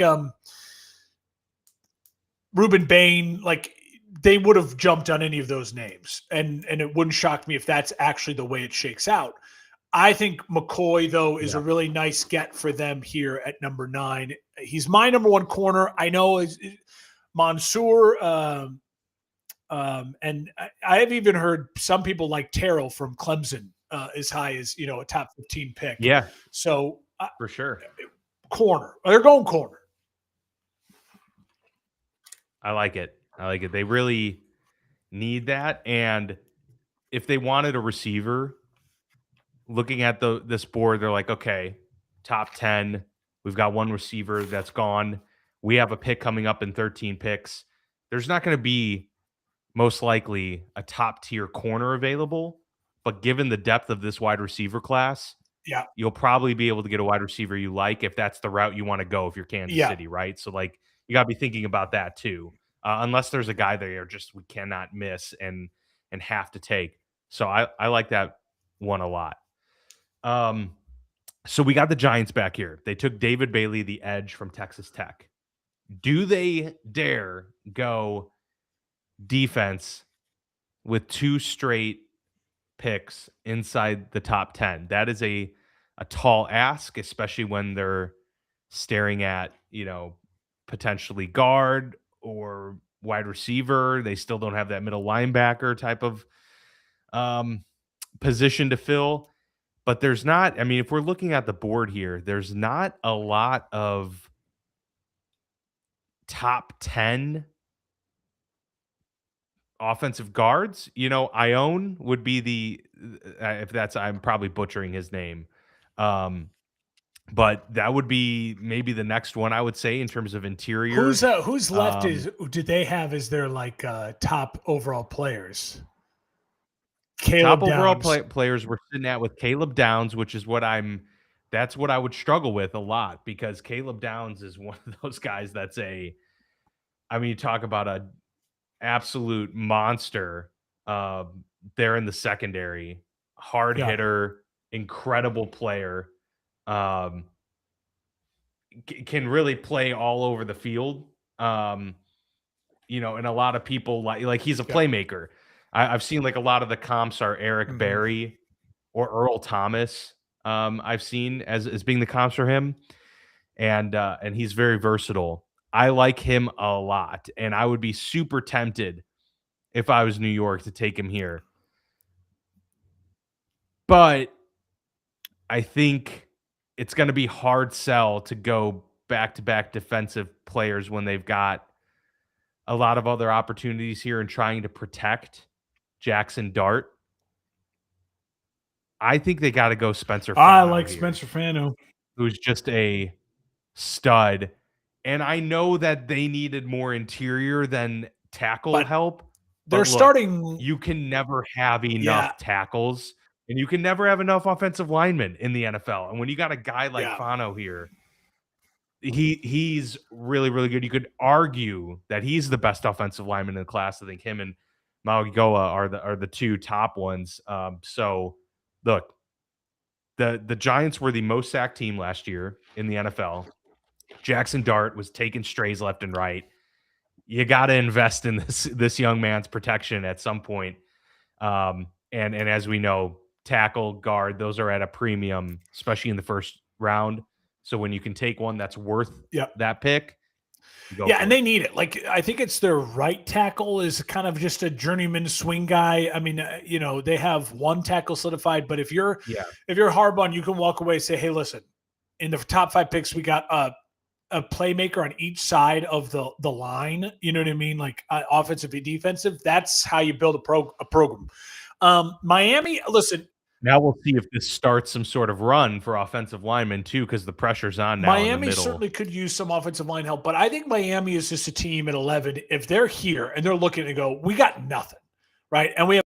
Ruben Bain, like they would have jumped on any of those names, and it wouldn't shock me if that's actually the way it shakes out. I think McCoy, though, is a really nice get for them here at number 9. He's my number one corner. I know is Mansour, and I have even heard some people like Terrell from Clemson as high as a top 15 pick. Yeah. So for sure, corner. They're going corner. I like it. They really need that, and if they wanted a receiver, looking at this board, they're like, okay, top 10. We've got one receiver that's gone. We have a pick coming up in 13 picks. There's not going to be most likely a top tier corner available, but given the depth of this wide receiver class, you'll probably be able to get a wide receiver you like if that's the route you want to go if you're Kansas City, right? So like you got to be thinking about that too. Unless there's a guy there we cannot miss and have to take. So I like that one a lot. So we got the Giants back here. They took David Bailey, the edge from Texas Tech. Do they dare go defense with 2 straight picks inside the top 10? That is a tall ask, especially when they're staring at, potentially guard or wide receiver. They still don't have that middle linebacker type of position to fill. But there's not, I mean, if we're looking at the board here, there's not a lot of top 10 offensive guards. Ione would be I'm probably butchering his name. But that would be maybe the next one I would say in terms of interior. Who's left did they have as their top overall players? Top overall players we're sitting at with Caleb Downs, which is that's what I would struggle with a lot, because Caleb Downs is one of those guys that's you talk about a absolute monster there in the secondary, hard hitter, incredible player, can really play all over the field. And a lot of people like he's a playmaker. I've seen a lot of the comps are Eric Berry or Earl Thomas. I've seen as being the comps for him, and he's very versatile. I like him a lot, and I would be super tempted if I was New York to take him here. But I think it's going to be hard sell to go back-to-back defensive players when they've got a lot of other opportunities here and trying to protect Jackson Dart. I think they got to go Spencer Fano. I like Spencer Fano, who's just a stud. And I know that they needed more interior than tackle help. They're starting. You can never have enough tackles, and you can never have enough offensive linemen in the NFL. And when you got a guy like Fano here, he's really, really good. You could argue that he's the best offensive lineman in the class. I think him and Mauigoa are the 2 top ones. So look, the Giants were the most sacked team last year in the NFL. Jackson Dart was taking strays left and right. You got to invest in this young man's protection at some point. And as we know, tackle, guard, those are at a premium, especially in the first round. So when you can take one that's worth Yep. that pick, yeah, and they need it. Like, I think it's their right tackle is kind of just a journeyman swing guy. I mean, they have one tackle solidified, but if you're Harbaugh, you can walk away and say, hey, listen, in the top 5 picks, we got a playmaker on each side of the line. You know what I mean? Like offensive and defensive. That's how you build a program. Miami, listen. Now we'll see if this starts some sort of run for offensive linemen too, because the pressure's on now. Miami in the middle. Certainly could use some offensive line help, but I think Miami is just a team at 11. If they're here and they're looking to go, we got nothing, right? And we have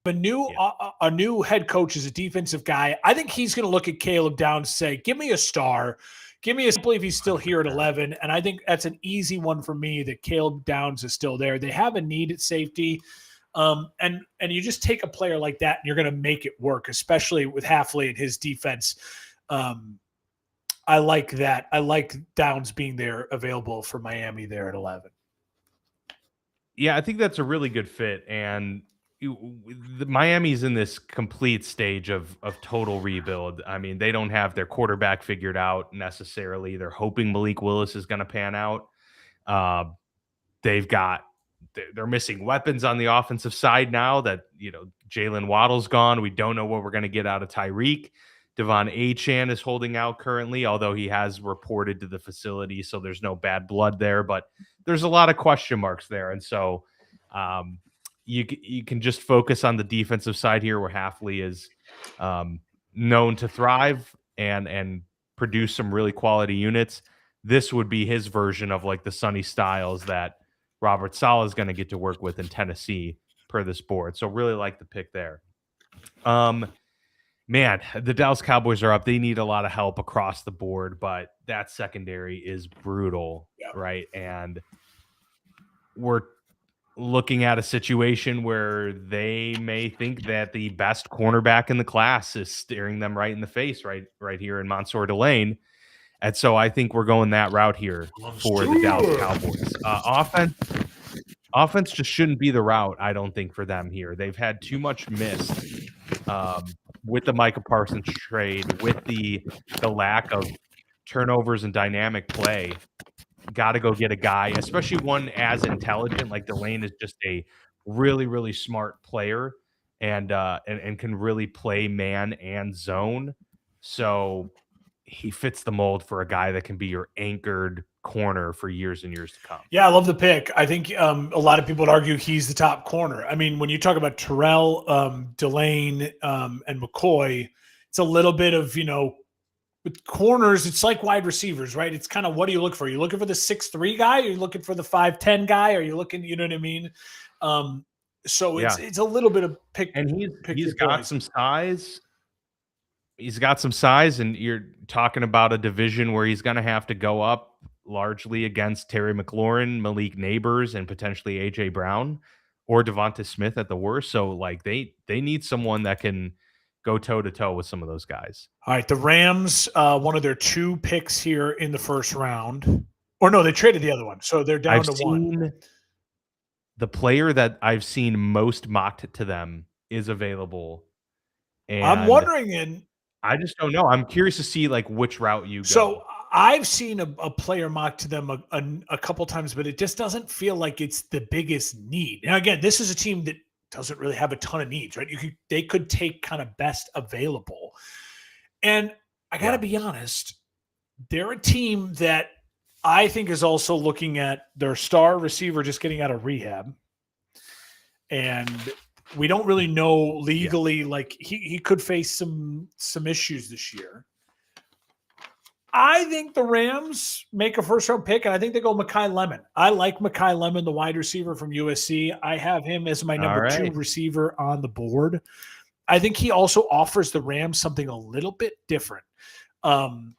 a new head coach as a defensive guy. I think he's going to look at Caleb Downs and say, give me a star. Give me a believe he's still here at 11. And I think that's an easy one for me that Caleb Downs is still there. They have a need at safety. And you just take a player like that and you're going to make it work, especially with Hafley and his defense. I like that. I like Downs being there available for Miami there at 11. Yeah, I think that's a really good fit. And Miami's in this complete stage of total rebuild. I mean, they don't have their quarterback figured out necessarily. They're hoping Malik Willis is going to pan out. They're missing weapons on the offensive side now that, Jalen Waddle's gone. We don't know what we're going to get out of Tyreek. Devon Achane is holding out currently, although he has reported to the facility, so there's no bad blood there, but there's a lot of question marks there. And so you can just focus on the defensive side here where Hafley is known to thrive and produce some really quality units. This would be his version of like the Sonny Styles that Robert Saleh is going to get to work with in Tennessee per this board. So really like the pick there. Man, the Dallas Cowboys are up. They need a lot of help across the board, but that secondary is brutal, right? And we're looking at a situation where they may think that the best cornerback in the class is staring them right in the face right here in Mansour Delane. And so I think we're going that route here for the Dallas Cowboys. Offense just shouldn't be the route, I don't think, for them here. They've had too much miss with the Micah Parsons trade, with the lack of turnovers and dynamic play. Got to go get a guy, especially one as intelligent. Like Delane is just a really, really smart player and can really play man and zone. So he fits the mold for a guy that can be your anchored corner for years and years to come. Yeah, I love the pick. I think a lot of people would argue he's the top corner. I mean, when you talk about Terrell, Delane, and McCoy, it's a little bit of, with corners, it's like wide receivers, right? It's kind of, what do you look for? Are you looking for the 6'3" guy? Are you looking for the 5'10" guy? Are you looking, you know what I mean? So it's a little bit of pick. And he's got some size. He's got some size, and you're talking about a division where he's going to have to go up largely against Terry McLaurin, Malik Neighbors, and potentially A.J. Brown or Devonta Smith at the worst. So, like, they need someone that can go toe-to-toe with some of those guys. All right, the Rams, one of their 2 picks here in the first round. Or no, they traded the other one, so they're down to 1. The player that I've seen most mocked to them is available. And I'm wondering I just don't know. I'm curious to see like which route you go. So I've seen a player mocked to them a couple times, but it just doesn't feel like it's the biggest need. Now, again, this is a team that doesn't really have a ton of needs, right? They could take kind of best available. And I got to be honest, they're a team that I think is also looking at their star receiver just getting out of rehab. And we don't really know legally, like he could face some issues this year. I think the Rams make a first-round pick, and I think they go Mekhi Lemon. I like Mekhi Lemon, the wide receiver from USC. I have him as my number 2 receiver on the board. I think he also offers the Rams something a little bit different. And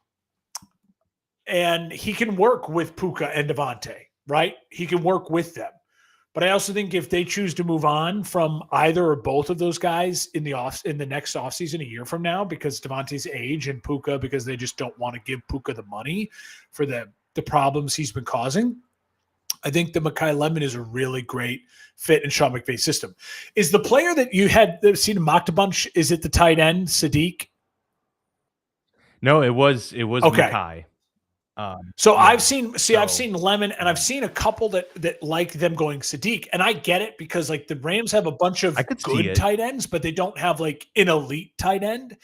he can work with Puka and Devontae, right? He can work with them. But I also think if they choose to move on from either or both of those guys in the next offseason, a year from now, because Devontae's age and Puka, because they just don't want to give Puka the money for the problems he's been causing, I think the Mekhi Lemon is a really great fit in Sean McVay's system. Is the player that you had seen mocked a bunch, is it the tight end, Sadiq? No, it was Okay. Mekhi. So Yeah, I've seen so Lemon, and I've seen a couple that like them going Sadiq, and I get it because like the Rams have a bunch I of could see good it, tight ends, but they don't have like an elite tight end,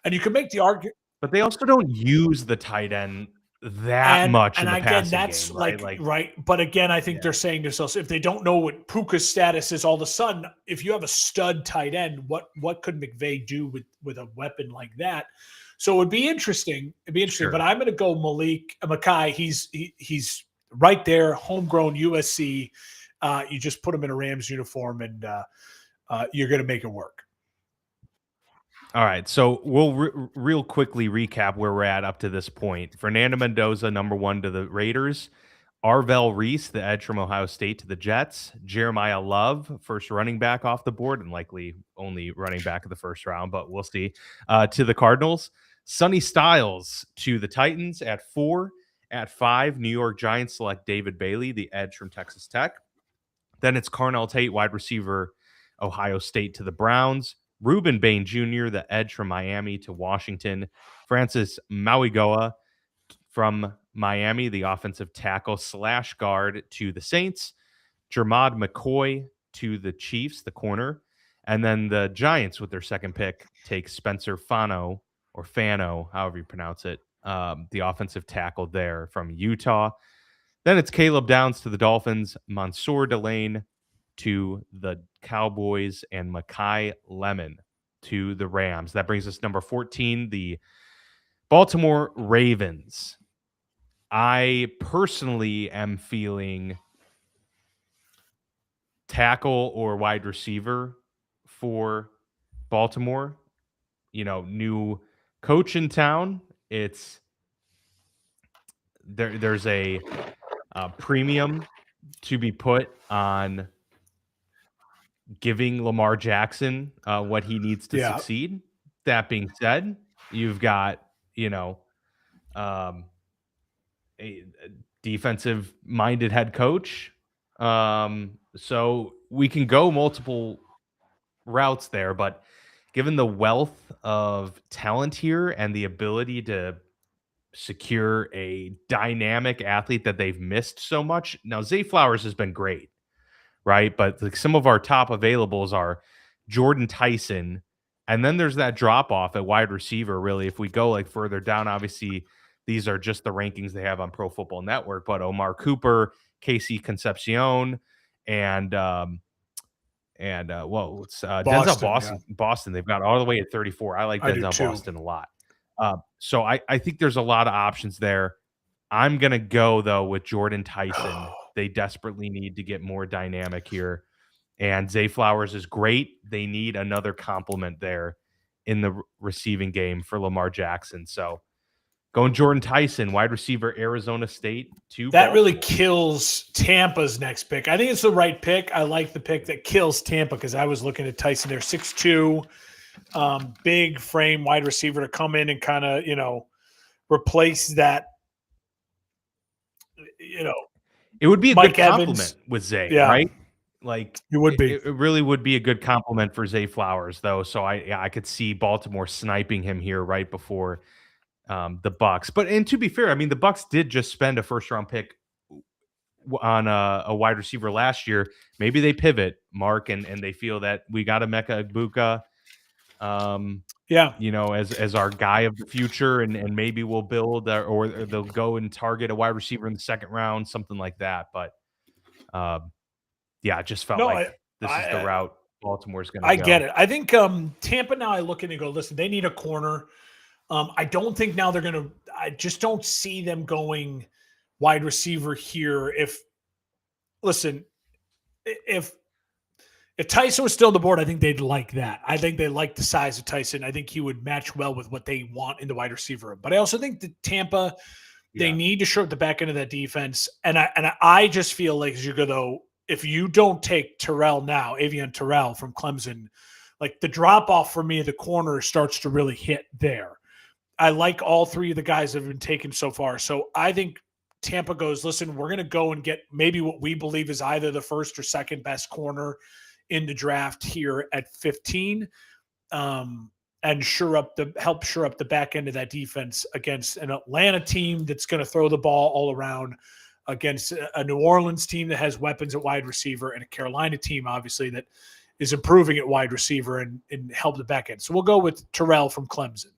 and you can make the argument. but they also don't use the tight end that And much in and the again, passing that's game, right? like Like, right, but again, I think yeah, they're saying to themselves, if they don't know what Puka's status is, all of a sudden, if you have a stud tight end, what could McVay do with a weapon like that? So it would be interesting. It'd be interesting, but sure. I'm going to go Mekhi. He's right there, homegrown USC. You just put him in a Rams uniform, and you're going to make it work. All right, so we'll real quickly recap where we're at up to this point. Fernando Mendoza, number 1 to the Raiders. Arvell Reese, the edge from Ohio State, to the Jets. Jeremiah Love, first running back off the board, and likely only running back of the first round, but we'll see, to the Cardinals. Sonny Styles to the Titans at 4. At 5, New York Giants select David Bailey, the edge from Texas Tech. Then it's Carnell Tate, wide receiver, Ohio State, to the Browns. Reuben Bain Jr., the edge from Miami, to Washington. Francis Mauigoa from Miami, the offensive tackle / guard, to the Saints. Jermod McCoy to the Chiefs, the corner. And then the Giants, with their second pick, take Spencer Fano, or Fano, however you pronounce it, the offensive tackle there from Utah. Then it's Caleb Downs to the Dolphins, Mansour Delane to the Cowboys, and Mekhi Lemon to the Rams. That brings us number 14, the Baltimore Ravens. I personally am feeling tackle or wide receiver for Baltimore. You know, new coach in town. It's there's a premium to be put on giving Lamar Jackson what he needs to succeed. That being said, you've got, a defensive minded head coach. So we can go multiple routes there, but given the wealth of talent here and the ability to secure a dynamic athlete that they've missed so much. Now, Zay Flowers has been great, right? But like some of our top availables are Jordan Tyson, and then there's that drop off at wide receiver. Really, if we go like further down, obviously these are just the rankings they have on Pro Football Network. But Omar Cooper, Casey Concepcion, and Denzel Boston. Yeah. Boston, they've got all the way at 34. I like Denzel Boston a lot. So I think there's a lot of options there. I'm going to go, though, with Jordan Tyson. They desperately need to get more dynamic here. And Zay Flowers is great. They need another compliment there in the receiving game for Lamar Jackson. So going Jordan Tyson, wide receiver, Arizona State. That really kills Tampa's next pick. I think it's the right pick. I like the pick that kills Tampa because I was looking at Tyson there, 6'2", big frame wide receiver to come in and kind of, replace that, It would be a Mike good compliment Evans with Zay, Yeah. right? Like It would be. It really would be a good compliment for Zay Flowers, though. So I could see Baltimore sniping him here right before the Bucs. And to be fair, I mean the Bucs did just spend a first round pick on a wide receiver last year. Maybe they pivot, Mark, and they feel that we got Emeka Egbuka, as our guy of the future, and maybe we'll build or they'll go and target a wide receiver in the second round, something like that. But it just felt this is the route Baltimore's going to go. I get it. I think Tampa now I look in and go, listen, they need a corner. I don't think now I just don't see them going wide receiver here. If Tyson was still on the board, I think they'd like that. I think they like the size of Tyson. I think he would match well with what they want in the wide receiver. But I also think that Tampa, they need to shore up the back end of that defense. And I just feel like as you go, though, if you don't take Terrell now, Avian Terrell from Clemson, like the drop off for me at the corner starts to really hit there. I like all three of the guys that have been taken so far. So I think Tampa goes, listen, we're going to go and get maybe what we believe is either the first or second best corner in the draft here at 15. and help shore up the back end of that defense against an Atlanta team that's going to throw the ball all around, against a New Orleans team that has weapons at wide receiver, and a Carolina team, obviously, that is improving at wide receiver and help the back end. So we'll go with Terrell from Clemson.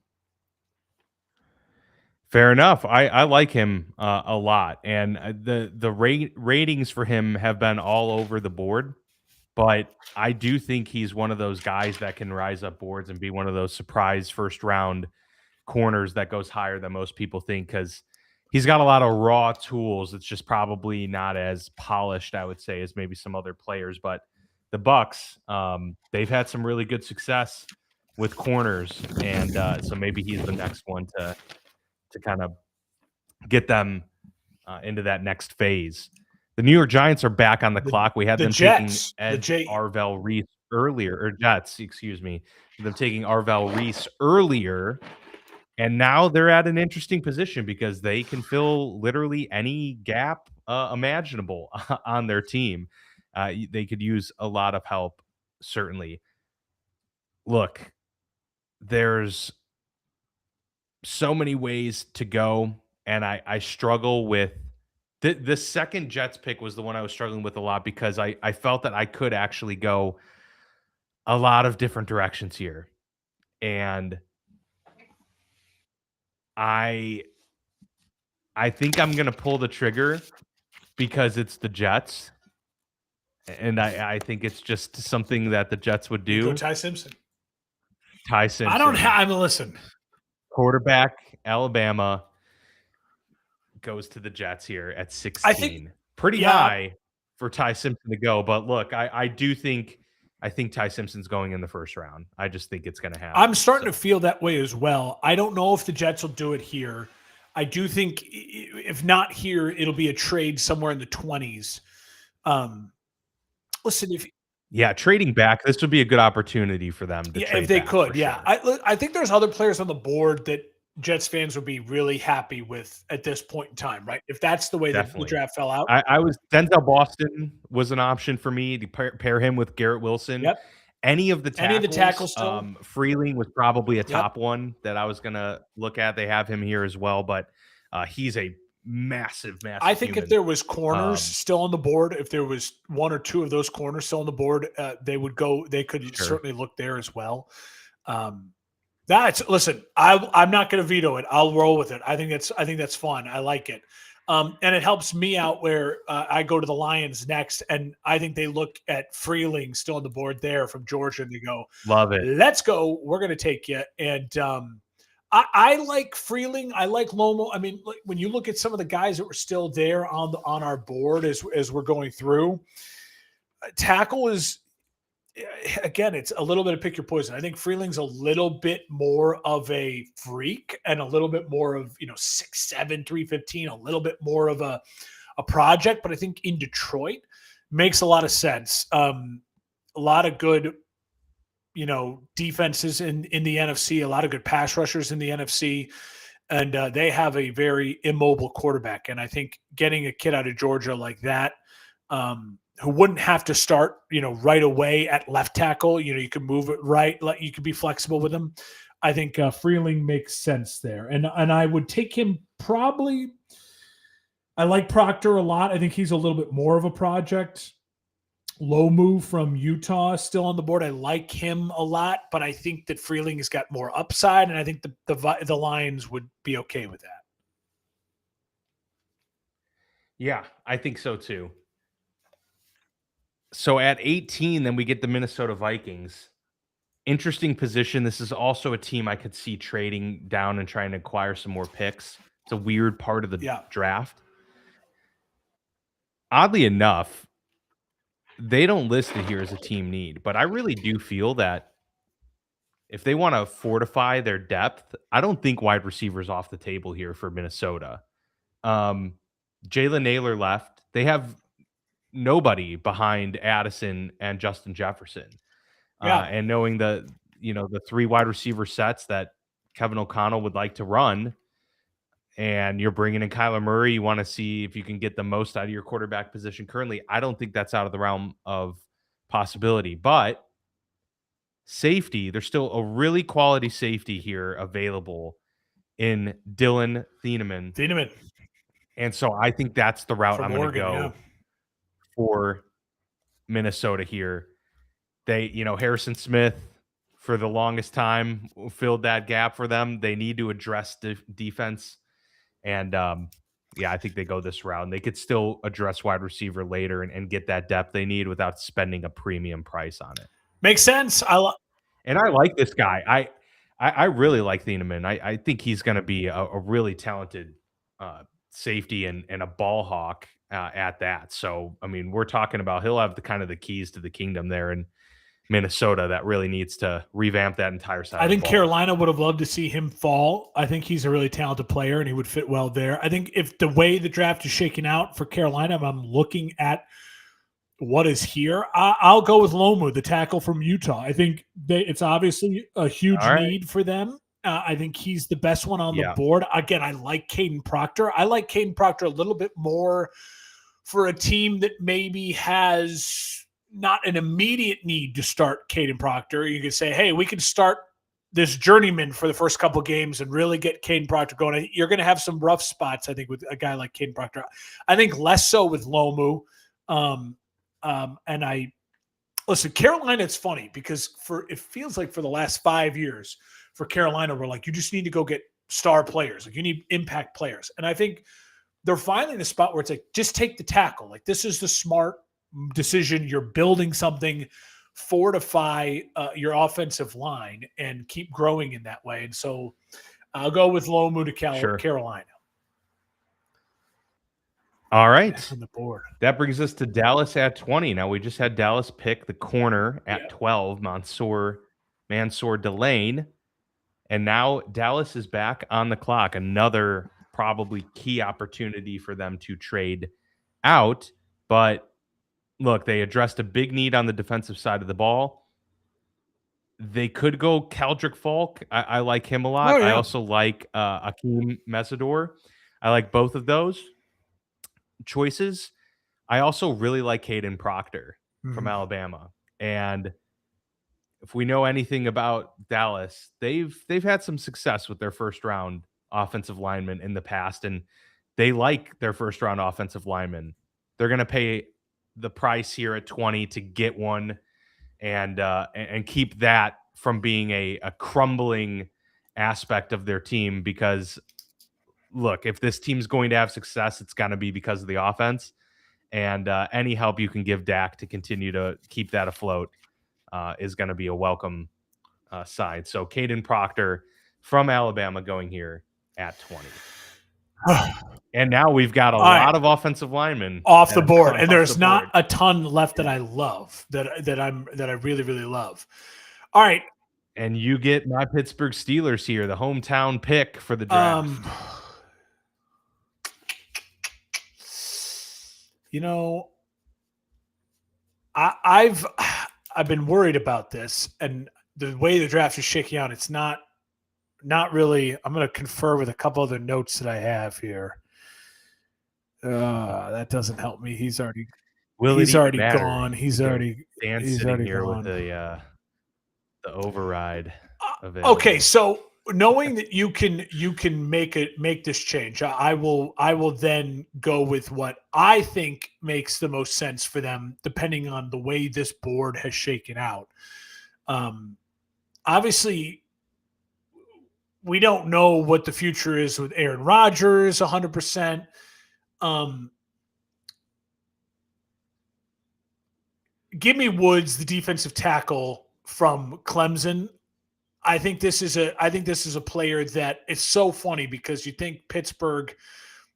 Fair enough. I like him a lot, and the ratings for him have been all over the board. But I do think he's one of those guys that can rise up boards and be one of those surprise first round corners that goes higher than most people think, because he's got a lot of raw tools. It's just probably not as polished, I would say, as maybe some other players. But the Bucks, they've had some really good success with corners, and so maybe he's the next one to kind of get them into that next phase. The New York Giants are back on the clock. We had them Jets, taking Arvell Reese earlier, or Jets, excuse me. Them taking Arvell Reese earlier, and now they're at an interesting position because they can fill literally any gap imaginable on their team. They could use a lot of help, certainly. Look, there's so many ways to go, and I struggle with the second Jets pick was the one I was struggling with a lot, because I felt that I could actually go a lot of different directions here. And I think I'm gonna pull the trigger because it's the Jets. And I think it's just something that the Jets would do. Go Ty Simpson. Ty Simpson. I don't have listen. Quarterback, Alabama, goes to the Jets here at 16. I think pretty high for Ty Simpson to go. But look, I think Ty Simpson's going in the first round. I just think it's going to happen. I'm starting to feel that way as well. I don't know if the Jets will do it here. I do think if not here, it'll be a trade somewhere in the 20s. Listen, trading back, this would be a good opportunity for them to trade if they back, could. Sure. I think there's other players on the board that Jets fans would be really happy with at this point in time, right? If that's the way that the draft fell out. I was Denzel Boston was an option for me to pair him with Garrett Wilson. Yep. Any of the tackles still. Freeling was probably a top one that I was going to look at. They have him here as well, but he's a massive. I think if there was corners still on the board, if there was one or two of those corners still on the board, they could certainly look there as well. Listen, I'm not going to veto it. I'll roll with it. I think that's fun. I like it. And it helps me out where I go to the Lions next, and I think they look at Freeling still on the board there from Georgia, and they go, "Love it, let's go. We're going to take you." And I like Freeling. I like Lomo. I mean, when you look at some of the guys that were still there on our board as we're going through, tackle is. Again, it's a little bit of pick your poison. I think Freeling's a little bit more of a freak and a little bit more of 6'7", 315, a little bit more of a project. But I think in Detroit makes a lot of sense. A lot of good, defenses in the NFC, a lot of good pass rushers in the NFC, and they have a very immobile quarterback. And I think getting a kid out of Georgia like that, who wouldn't have to start, right away at left tackle. You could move it right. You could be flexible with him. I think Freeling makes sense there. And I would take him probably. I like Proctor a lot. I think he's a little bit more of a project. Lomu from Utah still on the board. I like him a lot, but I think that Freeling has got more upside, and I think the Lions would be okay with that. Yeah, I think so too. So at 18, then we get the Minnesota Vikings. Interesting position. This is also a team I could see trading down and trying to acquire some more picks. It's a weird part of the draft. Oddly enough, they don't list it here as a team need, but I really do feel that if they want to fortify their depth, I don't think wide receivers off the table here for Minnesota. Jalen Naylor left. They have nobody behind Addison and Justin Jefferson. And knowing the three wide receiver sets that Kevin O'Connell would like to run, and you're bringing in Kyler Murray, you want to see if you can get the most out of your quarterback position currently. I don't think that's out of the realm of possibility, but safety, there's still a really quality safety here available in Dylan Thieneman. Thieneman And so I think that's the route from I'm going to Oregon, yeah. go for Minnesota here. They, Harrison Smith for the longest time filled that gap for them. They need to address defense. And I think they go this route. And they could still address wide receiver later and get that depth they need without spending a premium price on it. Makes sense. And I like this guy. I really like Thieneman. I think he's going to be a really talented safety and a ball hawk at that. So, I mean, we're talking about he'll have the kind of the keys to the kingdom there in Minnesota that really needs to revamp that entire side. I think Carolina would have loved to see him fall. I think he's a really talented player and he would fit well there. I think if the way the draft is shaking out for Carolina, if I'm looking at what is here, I'll go with Lomu, the tackle from Utah. I think it's obviously a huge need for them. I think he's the best one on the board. Again, I like Caden Proctor. I like Caden Proctor a little bit more for a team that maybe has not an immediate need to start Caden Proctor. You could say, hey, we can start this journeyman for the first couple of games and really get Caden Proctor going. You're going to have some rough spots, I think, with a guy like Caden Proctor. I think less so with Lomu. And listen, Carolina, it's funny because it feels like for the last 5 years for Carolina, we're like, you just need to go get star players. Like you need impact players. And I think they're finally in a spot where it's like, just take the tackle. Like this is the smart decision. You're building something, fortify your offensive line and keep growing in that way. And so I'll go with Lomu to Carolina. All right. On the board. That brings us to Dallas at 20. Now, we just had Dallas pick the corner at 12, Mansour Delane. And now Dallas is back on the clock. Another probably key opportunity for them to trade out. But look, they addressed a big need on the defensive side of the ball. They could go Keldrick Falk. I like him a lot. Oh, yeah. I also like Akeem Mesidor. I like both of those choices. I also really like Caden Proctor from Alabama. And if we know anything about Dallas, they've had some success with their first round offensive linemen in the past, and they like their first round offensive linemen. They're going to pay the price here at 20 to get one and keep that from being a crumbling aspect of their team, because look, if this team's going to have success, it's going to be because of the offense, and any help you can give Dak to continue to keep that afloat is going to be a welcome side. So Caden Proctor from Alabama going here at 20. And now we've got a lot of offensive linemen off the board, and there's not a ton left that I love that I really, really love. All right. And you get my Pittsburgh Steelers here, the hometown pick for the draft. I've been worried about this, and the way the draft is shaking out, it's not really. I'm going to confer with a couple other notes that I have here. That doesn't help me. He's already gone. He's already here gone. With the override of it. Okay, so knowing that you can make this change, I will then go with what I think makes the most sense for them, depending on the way this board has shaken out. Obviously, we don't know what the future is with Aaron Rodgers 100%. Give me Woods, the defensive tackle from Clemson. I think this is a player that it's so funny because you think Pittsburgh,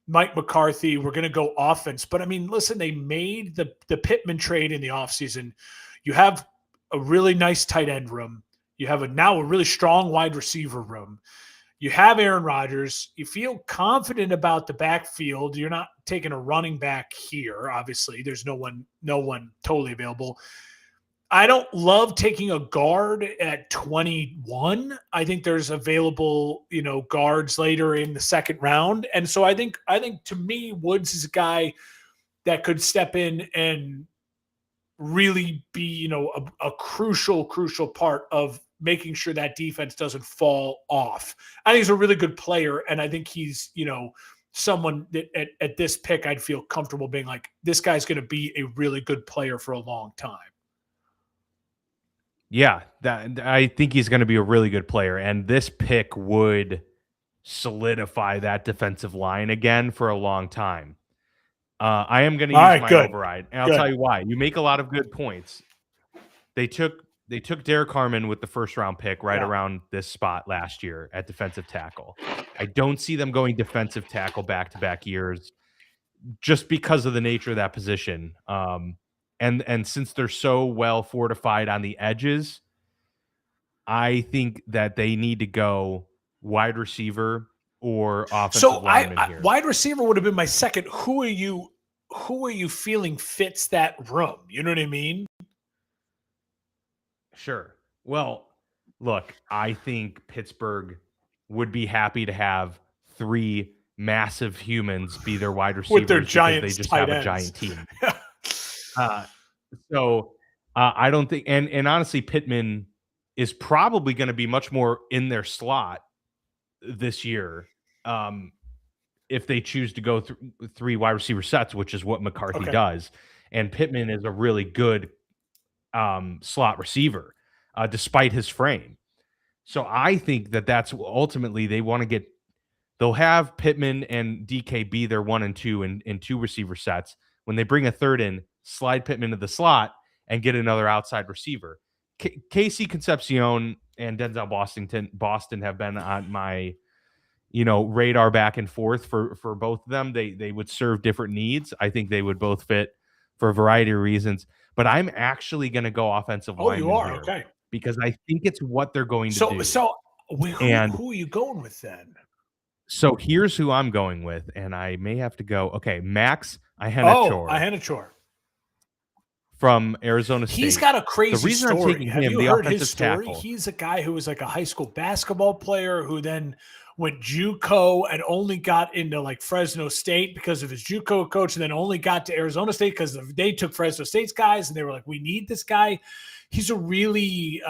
Mike McCarthy, we're going to go offense. But, I mean, listen, they made the Pittman trade in the offseason. You have a really nice tight end room. You have now a really strong wide receiver room. You have Aaron Rodgers. You feel confident about the backfield. You're not taking a running back here. Obviously, there's no one totally available. I don't love taking a guard at 21. I think there's available, guards later in the second round. And so I think to me, Woods is a guy that could step in and really be, a crucial part of making sure that defense doesn't fall off. I think he's a really good player, and I think he's, someone that at this pick I'd feel comfortable being like, this guy's going to be a really good player for a long time. Yeah, that I think he's going to be a really good player, and this pick would solidify that defensive line again for a long time. I am going to use my override, and I'll tell you why. You make a lot of good points. They took Derek Harmon with the first round pick right around this spot last year at defensive tackle. I don't see them going defensive tackle back-to-back years just because of the nature of that position. And since they're so well fortified on the edges, I think that they need to go wide receiver or offensive lineman here. Wide receiver would have been my second. Who are you feeling fits that room? You know what I mean? Sure. Well, look, I think Pittsburgh would be happy to have 3 massive humans be their wide receivers with their giants, because they just have a giant team. I don't think, and honestly, Pittman is probably going to be much more in their slot this year if they choose to go through 3 wide receiver sets, which is what McCarthy does. And Pittman is a really good slot receiver, despite his frame. So I think that that's ultimately they want to get. They'll have Pittman and DK be their 1 and 2 in 2 receiver sets. When they bring a third in, slide Pittman to the slot and get another outside receiver. Casey Concepcion and Denzel Boston have been on my radar back and forth for both of them. They would serve different needs. I think they would both fit for a variety of reasons. But I'm actually going to go offensive lineman. You are? Here okay. Because I think it's what they're going to do. So who are you going with then? So here's who I'm going with, and I may have to go. Okay, Max Ihenachor. Ihenachor. From Arizona State. He's got a crazy story. I'm taking Have him, you the heard offensive his story? tackle. He's a guy who was like a high school basketball player who then went JUCO and only got into like Fresno State because of his JUCO coach, and then only got to Arizona State because they took Fresno State's guys, and they were like, we need this guy. He's a really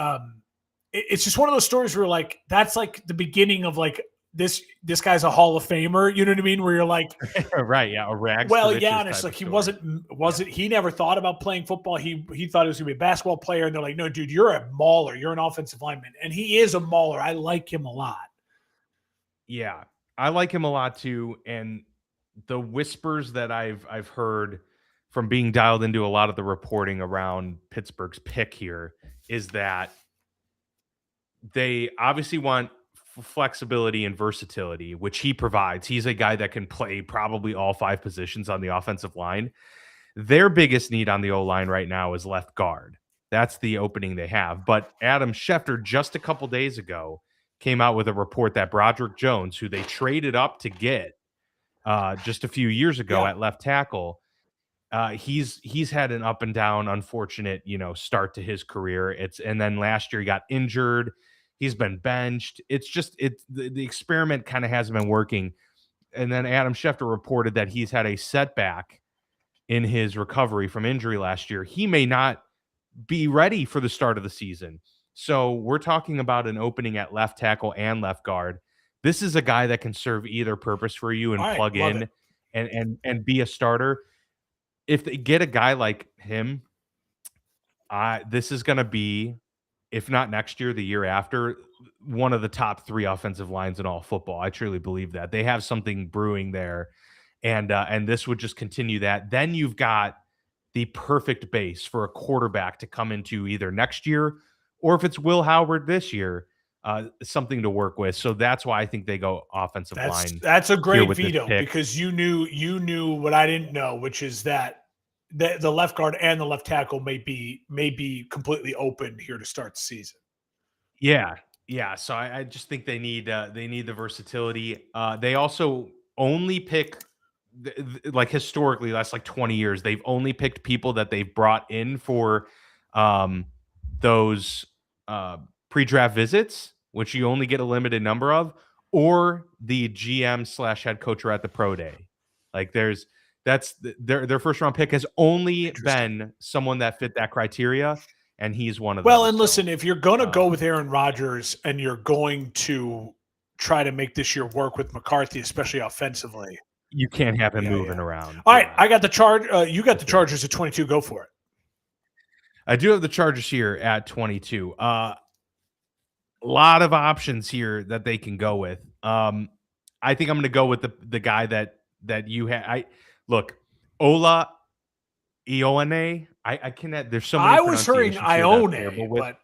it's just one of those stories where like that's like the beginning of like this guy's a Hall of Famer, you know what I mean? Where you're like, right, yeah, a rags. Well, yeah, and it's like he he never thought about playing football. He thought he was gonna be a basketball player, and they're like, no, dude, you're a mauler, you're an offensive lineman, and he is a mauler. I like him a lot. Yeah, I like him a lot too. And the whispers that I've heard from being dialed into a lot of the reporting around Pittsburgh's pick here is that they obviously want flexibility and versatility, which he provides. He's a guy that can play probably all 5 positions on the offensive line. Their biggest need on the O-line right now is left guard. That's the opening they have. But Adam Schefter just a couple days ago came out with a report that Broderick Jones, who they traded up to get just a few years ago at left tackle, he's had an up and down, unfortunate, start to his career. And then last year he got injured. He's been benched. It's just the experiment kind of hasn't been working. And then Adam Schefter reported that he's had a setback in his recovery from injury last year. He may not be ready for the start of the season. So we're talking about an opening at left tackle and left guard. This is a guy that can serve either purpose for you and plug in and be a starter. If they get a guy like him, this is going to be, if not next year, the year after, one of the top 3 offensive lines in all football. I truly believe that. They have something brewing there, and this would just continue that. Then you've got the perfect base for a quarterback to come into either next year or if it's Will Howard this year, something to work with. So that's why I think they go offensive line. That's a great veto because you knew what I didn't know, which is that the left guard and the left tackle may be completely open here to start the season. Yeah. So I just think they need the versatility. They also only pick, like historically, last like 20 years, they've only picked people that they've brought in for those pre-draft visits, which you only get a limited number of, or the GM/head coach are at the pro day. Like there's That's their first round pick has only been someone that fit that criteria, and he's one of them. Well, and listen, if you're going to go with Aaron Rodgers and you're going to try to make this year work with McCarthy, especially offensively, you can't have him moving around. All right, I got the charge. You got the Chargers at 22. Go for it. I do have the Chargers here at 22. A lot of options here that they can go with. I think I'm going to go with the guy that you had. Look, Ola Ione. I cannot. There's so many. I was hearing Ione, but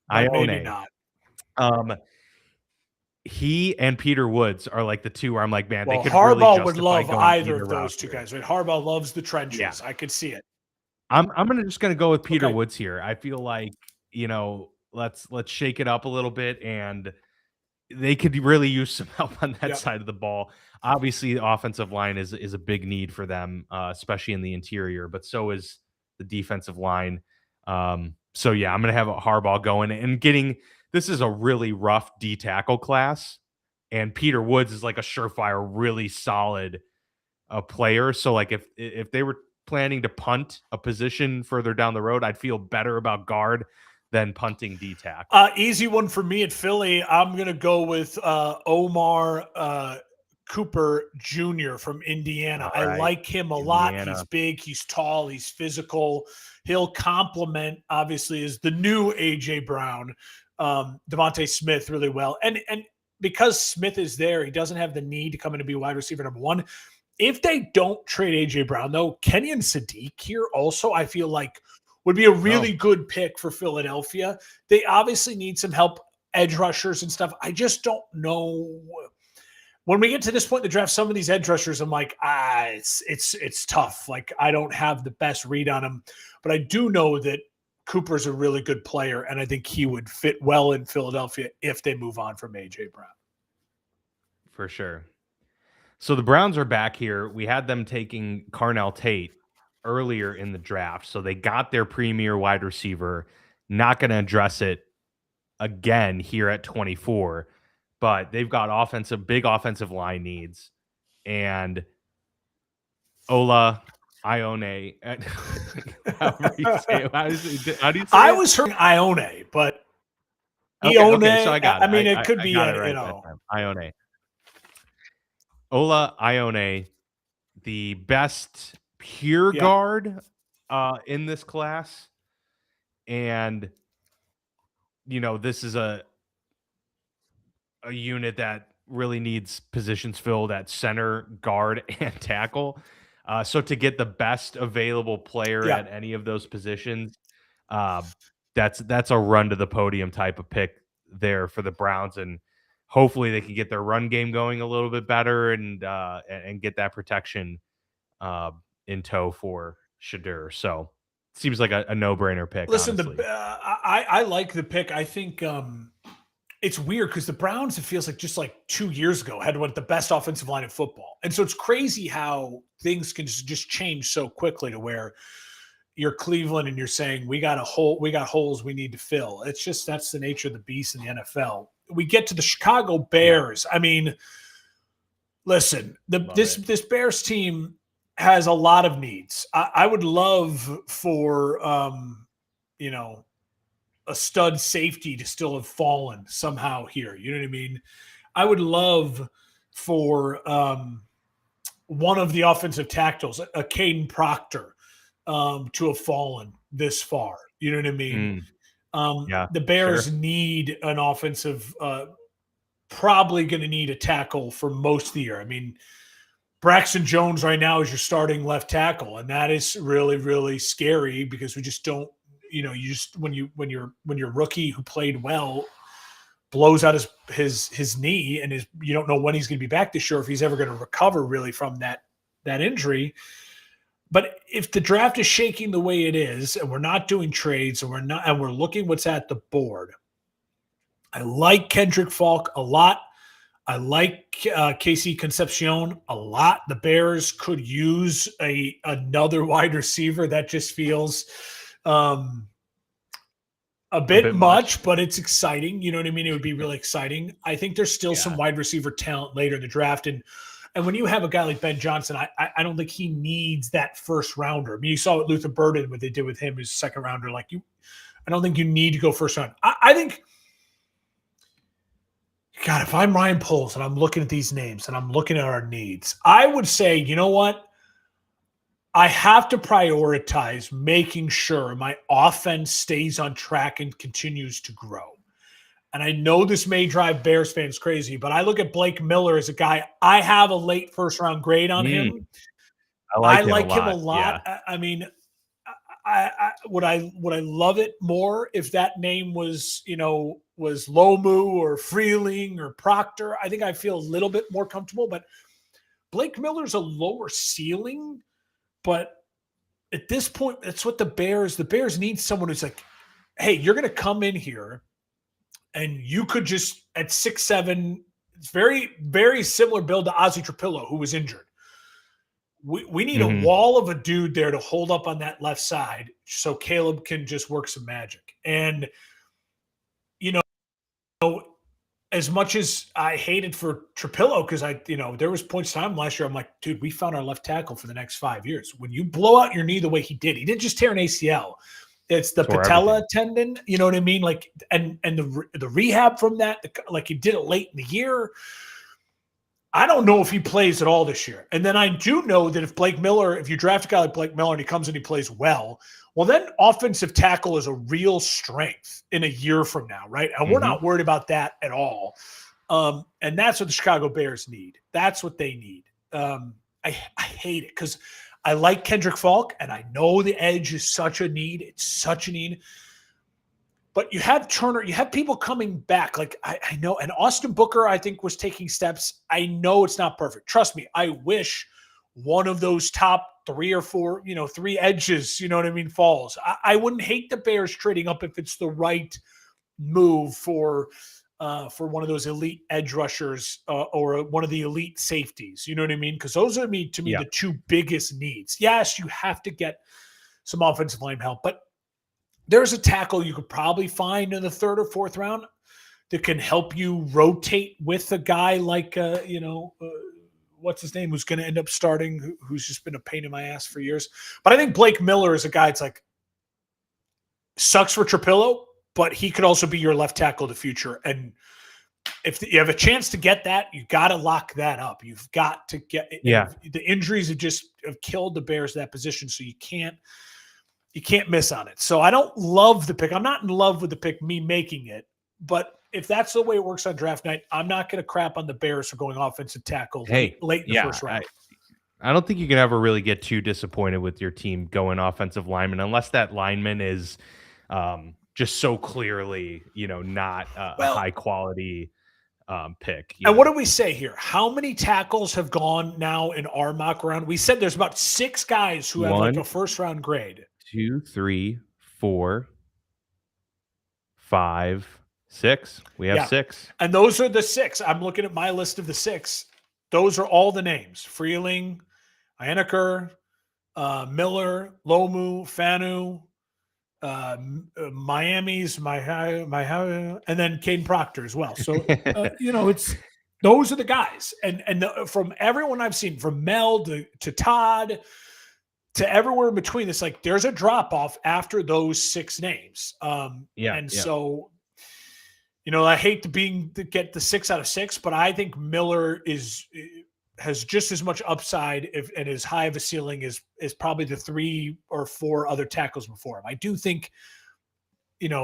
Ione. maybe not. He and Peter Woods are like the two where I'm like, man, well, they could Harbaugh really would love either of those two guys. Right? Harbaugh loves the trenches. Yeah. I could see it. I'm just gonna go with Peter Woods here. I feel like, let's shake it up a little bit, and they could really use some help on that side of the ball. Obviously, the offensive line is a big need for them, especially in the interior, but so is the defensive line. So yeah, I'm gonna have a Harbaugh going and getting. This is a really rough D tackle class, and Peter Woods is like a surefire, really solid player. So like if they were planning to punt a position further down the road, I'd feel better about guard than punting D tackle. Easy one for me at Philly. I'm gonna go with Omar Cooper Jr. from Indiana. Right. I like him a lot. He's big, he's tall, he's physical. He'll complement, obviously, is the new AJ Brown. Devontae Smith really well. And because Smith is there, he doesn't have the need to come in to be wide receiver number one. If they don't trade AJ Brown, though, Kenyon Sadiq here also, I feel like, would be a really good pick for Philadelphia. They obviously need some help, edge rushers and stuff. I just don't know. When we get to this point in the draft, some of these edge rushers, I'm like, it's tough. Like, I don't have the best read on them. But I do know that Cooper's a really good player, and I think he would fit well in Philadelphia if they move on from AJ Brown. For sure. So the Browns are back here. We had them taking Carnell Tate earlier in the draft. So they got their premier wide receiver. Not going to address it again here at 24, but they've got big offensive line needs. And Ola Ione. How do you say it? I was hearing Ione, but okay, so I got it. I mean, it could be Ione. Ola Ione, the best pure guard in this class. And, this is a unit that really needs positions filled at center, guard, and tackle. So to get the best available player at any of those positions, that's a run to the podium type of pick there for the Browns. And hopefully they can get their run game going a little bit better and get that protection in tow for Shedeur. So it seems like a no-brainer pick. Listen, I like the pick. I think it's weird because the Browns, it feels like just like 2 years ago, had the best offensive line in football. And so it's crazy how things can just change so quickly to where you're Cleveland and you're saying, we got holes we need to fill. It's just, that's the nature of the beast in the NFL. We get to the Chicago Bears. I mean, listen, this Bears team has a lot of needs. I would love for, a stud safety to still have fallen somehow here. You know what I mean? I would love for one of the offensive tackles, a Caden Proctor, to have fallen this far. You know what I mean? The Bears need an offensive, probably going to need a tackle for most of the year. I mean, Braxton Jones right now is your starting left tackle, and that is really, really scary because we just don't, when your rookie who played well blows out his knee and you don't know when he's going to be back this year, if he's ever going to recover really from that injury. But if the draft is shaking the way it is, and we're not doing trades, and we're looking what's at the board, I like Kendrick Falk a lot. I like Casey Concepcion a lot. The Bears could use another wide receiver. That just feels a bit much, but it's exciting. You know what I mean? It would be really exciting. I think there's still some wide receiver talent later in the draft. And And when you have a guy like Ben Johnson, I don't think he needs that first rounder. I mean, you saw what Luther Burden, what they did with him, his second rounder. I don't think you need to go first round. I think, God, if I'm Ryan Poles and I'm looking at these names and I'm looking at our needs, I would say, you know what? I have to prioritize making sure my offense stays on track and continues to grow. And I know this may drive Bears fans crazy, but I look at Blake Miller as a guy. I have a late first round grade on him. I like him a lot. Yeah. I mean, I would love it more if that name was Lomu or Freeling or Proctor. I think I feel a little bit more comfortable, but Blake Miller's a lower ceiling. But at this point, that's what the Bears need someone who's like, hey, you're going to come in here and you could just at 6'7", it's very, very similar build to Ozzy Trapillo, who was injured. We need a wall of a dude there to hold up on that left side so Caleb can just work some magic. And, as much as I hated for Trapillo, because there was points in time last year, I'm like, dude, we found our left tackle for the next 5 years. When you blow out your knee the way he didn't just tear an ACL. It's the patella tendon, you know what I mean? Like, and the rehab from that, like he did it late in the year. I don't know if he plays at all this year. And then I do know that if you draft a guy like Blake Miller and he comes and he plays well, then offensive tackle is a real strength in a year from now, right? And we're not worried about that at all. And that's what the Chicago Bears need. That's what they need. I hate it because I like Kendrick Falk, and I know the edge is such a need. It's such a need. But you have Turner, you have people coming back. Like I know, and Austin Booker, I think, was taking steps. I know it's not perfect. Trust me, I wish one of those top 3 or 4, 3 edges, falls. I wouldn't hate the Bears trading up if it's the right move for one of those elite edge rushers or one of the elite safeties. You know what I mean? Because those are to me the two biggest needs. Yes, you have to get some offensive line help, but there's a tackle you could probably find in the 3rd or 4th round that can help you rotate with a guy like, what's his name, who's going to end up starting, who's just been a pain in my ass for years. But I think Blake Miller is a guy, it's like, sucks for Trapillo, but he could also be your left tackle of the future. And if you have a chance to get that, you got to lock that up. You've got to get – the injuries have killed the Bears that position, so you can't miss on it. So I don't love the pick. I'm not in love with the pick, me making it. But if that's the way it works on draft night, I'm not going to crap on the Bears for going offensive tackle late in the first round. I don't think you can ever really get too disappointed with your team going offensive lineman unless that lineman is just so clearly, not a high quality pick. And what do we say here? How many tackles have gone now in our mock round? We said there's about 6 guys who have like a first round grade. 2, 3, 4, 5, 6. We have 6. And those are the 6. I'm looking at my list of the 6. Those are all the names. Freeling, Einiker, Miller, Lomu, Fanu, Miami's, and then Caden Proctor as well. So, those are the guys. And from everyone I've seen, from Mel to Todd to everywhere in between, it's like there's a drop off after those 6 names. So, I hate to get the 6 out of 6, but I think Miller has just as much upside and as high of a ceiling as probably the 3 or 4 other tackles before him. I do think,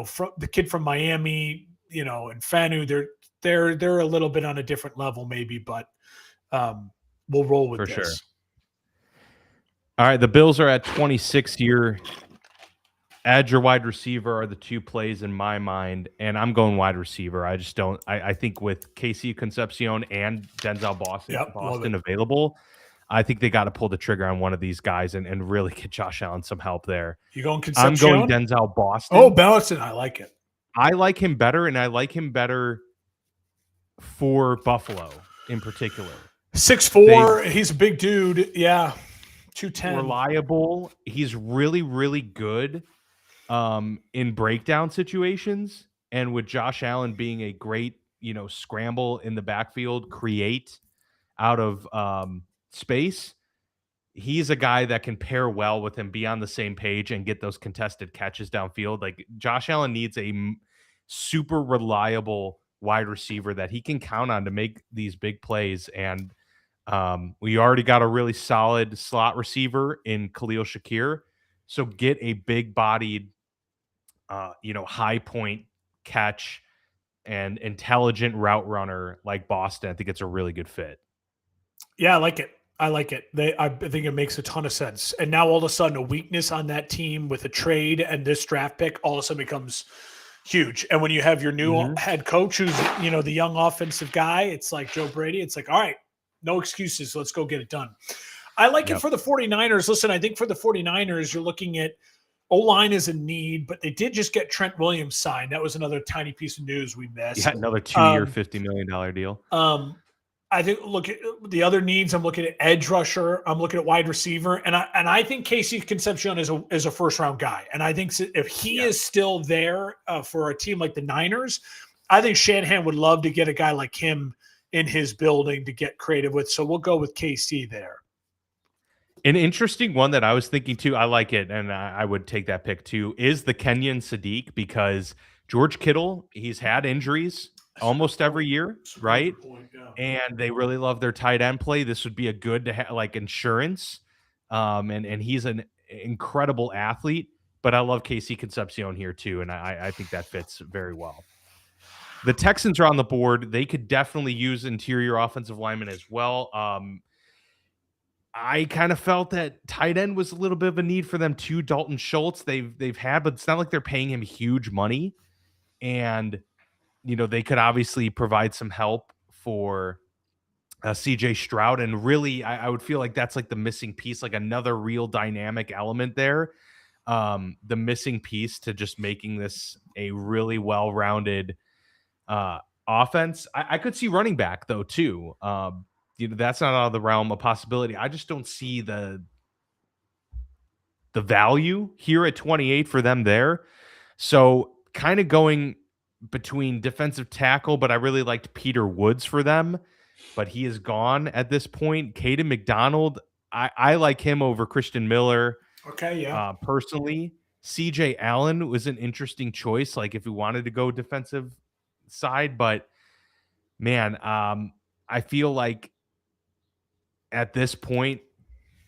from the kid from Miami, and Fanu, they're a little bit on a different level maybe, but we'll roll with this. Sure. All right, the Bills are at 26 year. Edge or wide receiver are the 2 plays in my mind, and I'm going wide receiver. I just don't. I think with Casey Concepcion and Denzel Boston available, I think they got to pull the trigger on one of these guys and really get Josh Allen some help there. You going Concepcion? I'm going Denzel Boston. Oh, Boston, I like it. I like him better, and I like him better for Buffalo in particular. 6'4", he's a big dude. Yeah, 210. Reliable. He's really, really good in breakdown situations, and with Josh Allen being a great, scramble in the backfield, create out of space, he's a guy that can pair well with him, be on the same page, and get those contested catches downfield. Like Josh Allen needs a super reliable wide receiver that he can count on to make these big plays. And we already got a really solid slot receiver in Khalil Shakir. So get a big bodied, high point catch and intelligent route runner like Boston. I think it's a really good fit. Yeah, I like it. I think it makes a ton of sense. And now all of a sudden, a weakness on that team with a trade and this draft pick all of a sudden becomes huge. And when you have your new head coach, who's the young offensive guy, it's like Joe Brady. It's like, all right, no excuses. Let's go get it done. I like it for the 49ers. Listen, I think for the 49ers, you're looking at O-line is a need, but they did just get Trent Williams signed. That was another tiny piece of news we missed. Yeah, another 2-year, $50 million deal. I think look at the other needs. I'm looking at edge rusher. I'm looking at wide receiver, and I think Casey Concepcion is a first round guy. And I think if he is still there for a team like the Niners, I think Shanahan would love to get a guy like him in his building to get creative with. So we'll go with KC there. An interesting one that I was thinking too, I like it, and I would take that pick too, is the Kenyon Sadiq, because George Kittle, he's had injuries almost every year, right? And they really love their tight end play. This would be a good to have like insurance. And he's an incredible athlete, but I love Casey Concepcion here too. And I think that fits very well. The Texans are on the board. They could definitely use interior offensive linemen as well. I kind of felt that tight end was a little bit of a need for them too. Dalton Schultz, they've had, but it's not like they're paying him huge money. And they could obviously provide some help for CJ Stroud. And really, I would feel like that's like the missing piece, like another real dynamic element there. The missing piece to just making this a really well-rounded offense. I could see running back though, too. That's not out of the realm of possibility. I just don't see the value here at 28 for them there. So kind of going between defensive tackle, but I really liked Peter Woods for them, but he is gone at this point. Caden McDonald, I like him over Christian Miller. Okay, yeah. Personally, CJ Allen was an interesting choice, like if we wanted to go defensive side, but man, I feel like at this point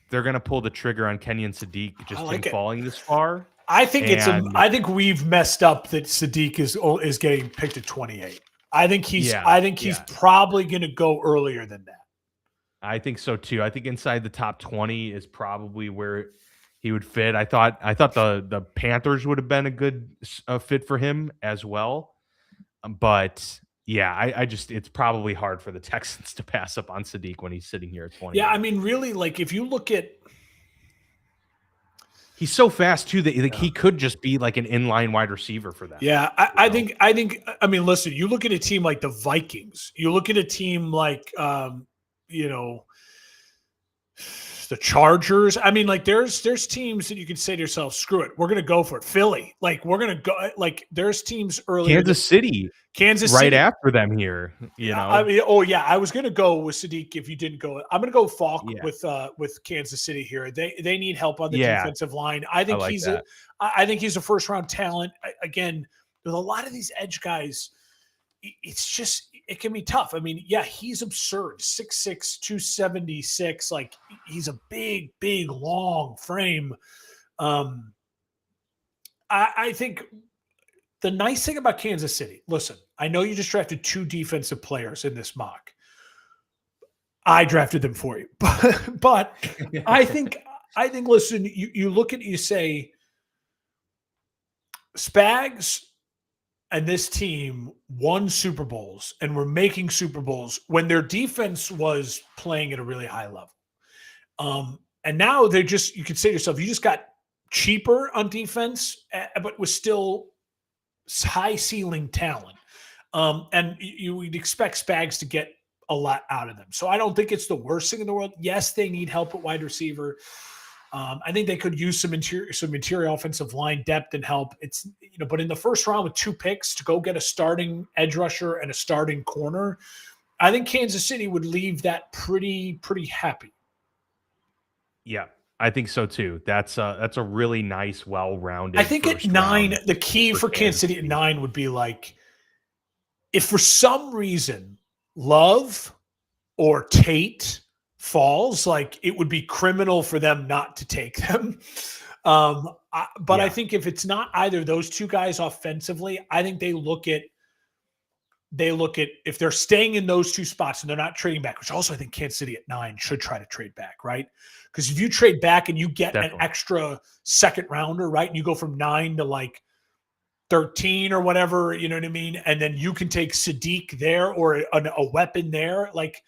they're going to pull the trigger on Kenyon Sadiq just falling this far. I think I think we've messed up that Sadiq is getting picked at 28. I think he's probably going to go earlier than that. I think so too. I think inside the top 20 is probably where he would fit. I thought the Panthers would have been a good fit for him as well. But yeah, I just, it's probably hard for the Texans to pass up on Sadiq when he's sitting here at 20. Yeah, I mean, really, like if you look at, he's so fast too that he could just be like an inline wide receiver for them. Yeah, I think. I mean, listen, you look at a team like the Vikings. You look at a team like, the Chargers. I mean, like there's teams that you can say to yourself, "Screw it, we're going to go for it." Philly, like we're going to go. Like there's teams earlier. Kansas City, right after them here. I mean, I was going to go with Sadiq if you didn't go. I'm going to go Falk with Kansas City here. They need help on the defensive line. I think he's a first round talent. Again, with a lot of these edge guys, it can be tough. I mean, yeah, he's absurd. 6'6", 276. Like he's a big, long frame. I think the nice thing about Kansas City, listen, I know you just drafted 2 defensive players in this mock. I drafted them for you. But I think listen, you look at, you say Spags and this team won Super Bowls and were making Super Bowls when their defense was playing at a really high level. And now you could say to yourself, you just got cheaper on defense, but was still high ceiling talent. And you would expect Spags to get a lot out of them. So I don't think it's the worst thing in the world. Yes, they need help at wide receiver. I think they could use some interior offensive line depth and help. It's, but in the first round with 2 picks to go get a starting edge rusher and a starting corner, I think Kansas City would leave that pretty happy. Yeah, I think so too. That's a really nice, well-rounded. I think at 9, the key for Kansas City at 9 would be like, if for some reason Love or Tate falls, like it would be criminal for them not to take them. But I think if it's not either of those two guys offensively, I think they look at if they're staying in those two spots and they're not trading back, which also I think Kansas City at 9 should try to trade back, right? Because if you trade back and you get an extra second rounder, right, and you go from 9 to like 13 or whatever, you know what I mean? And then you can take Sadiq there or a weapon there. Like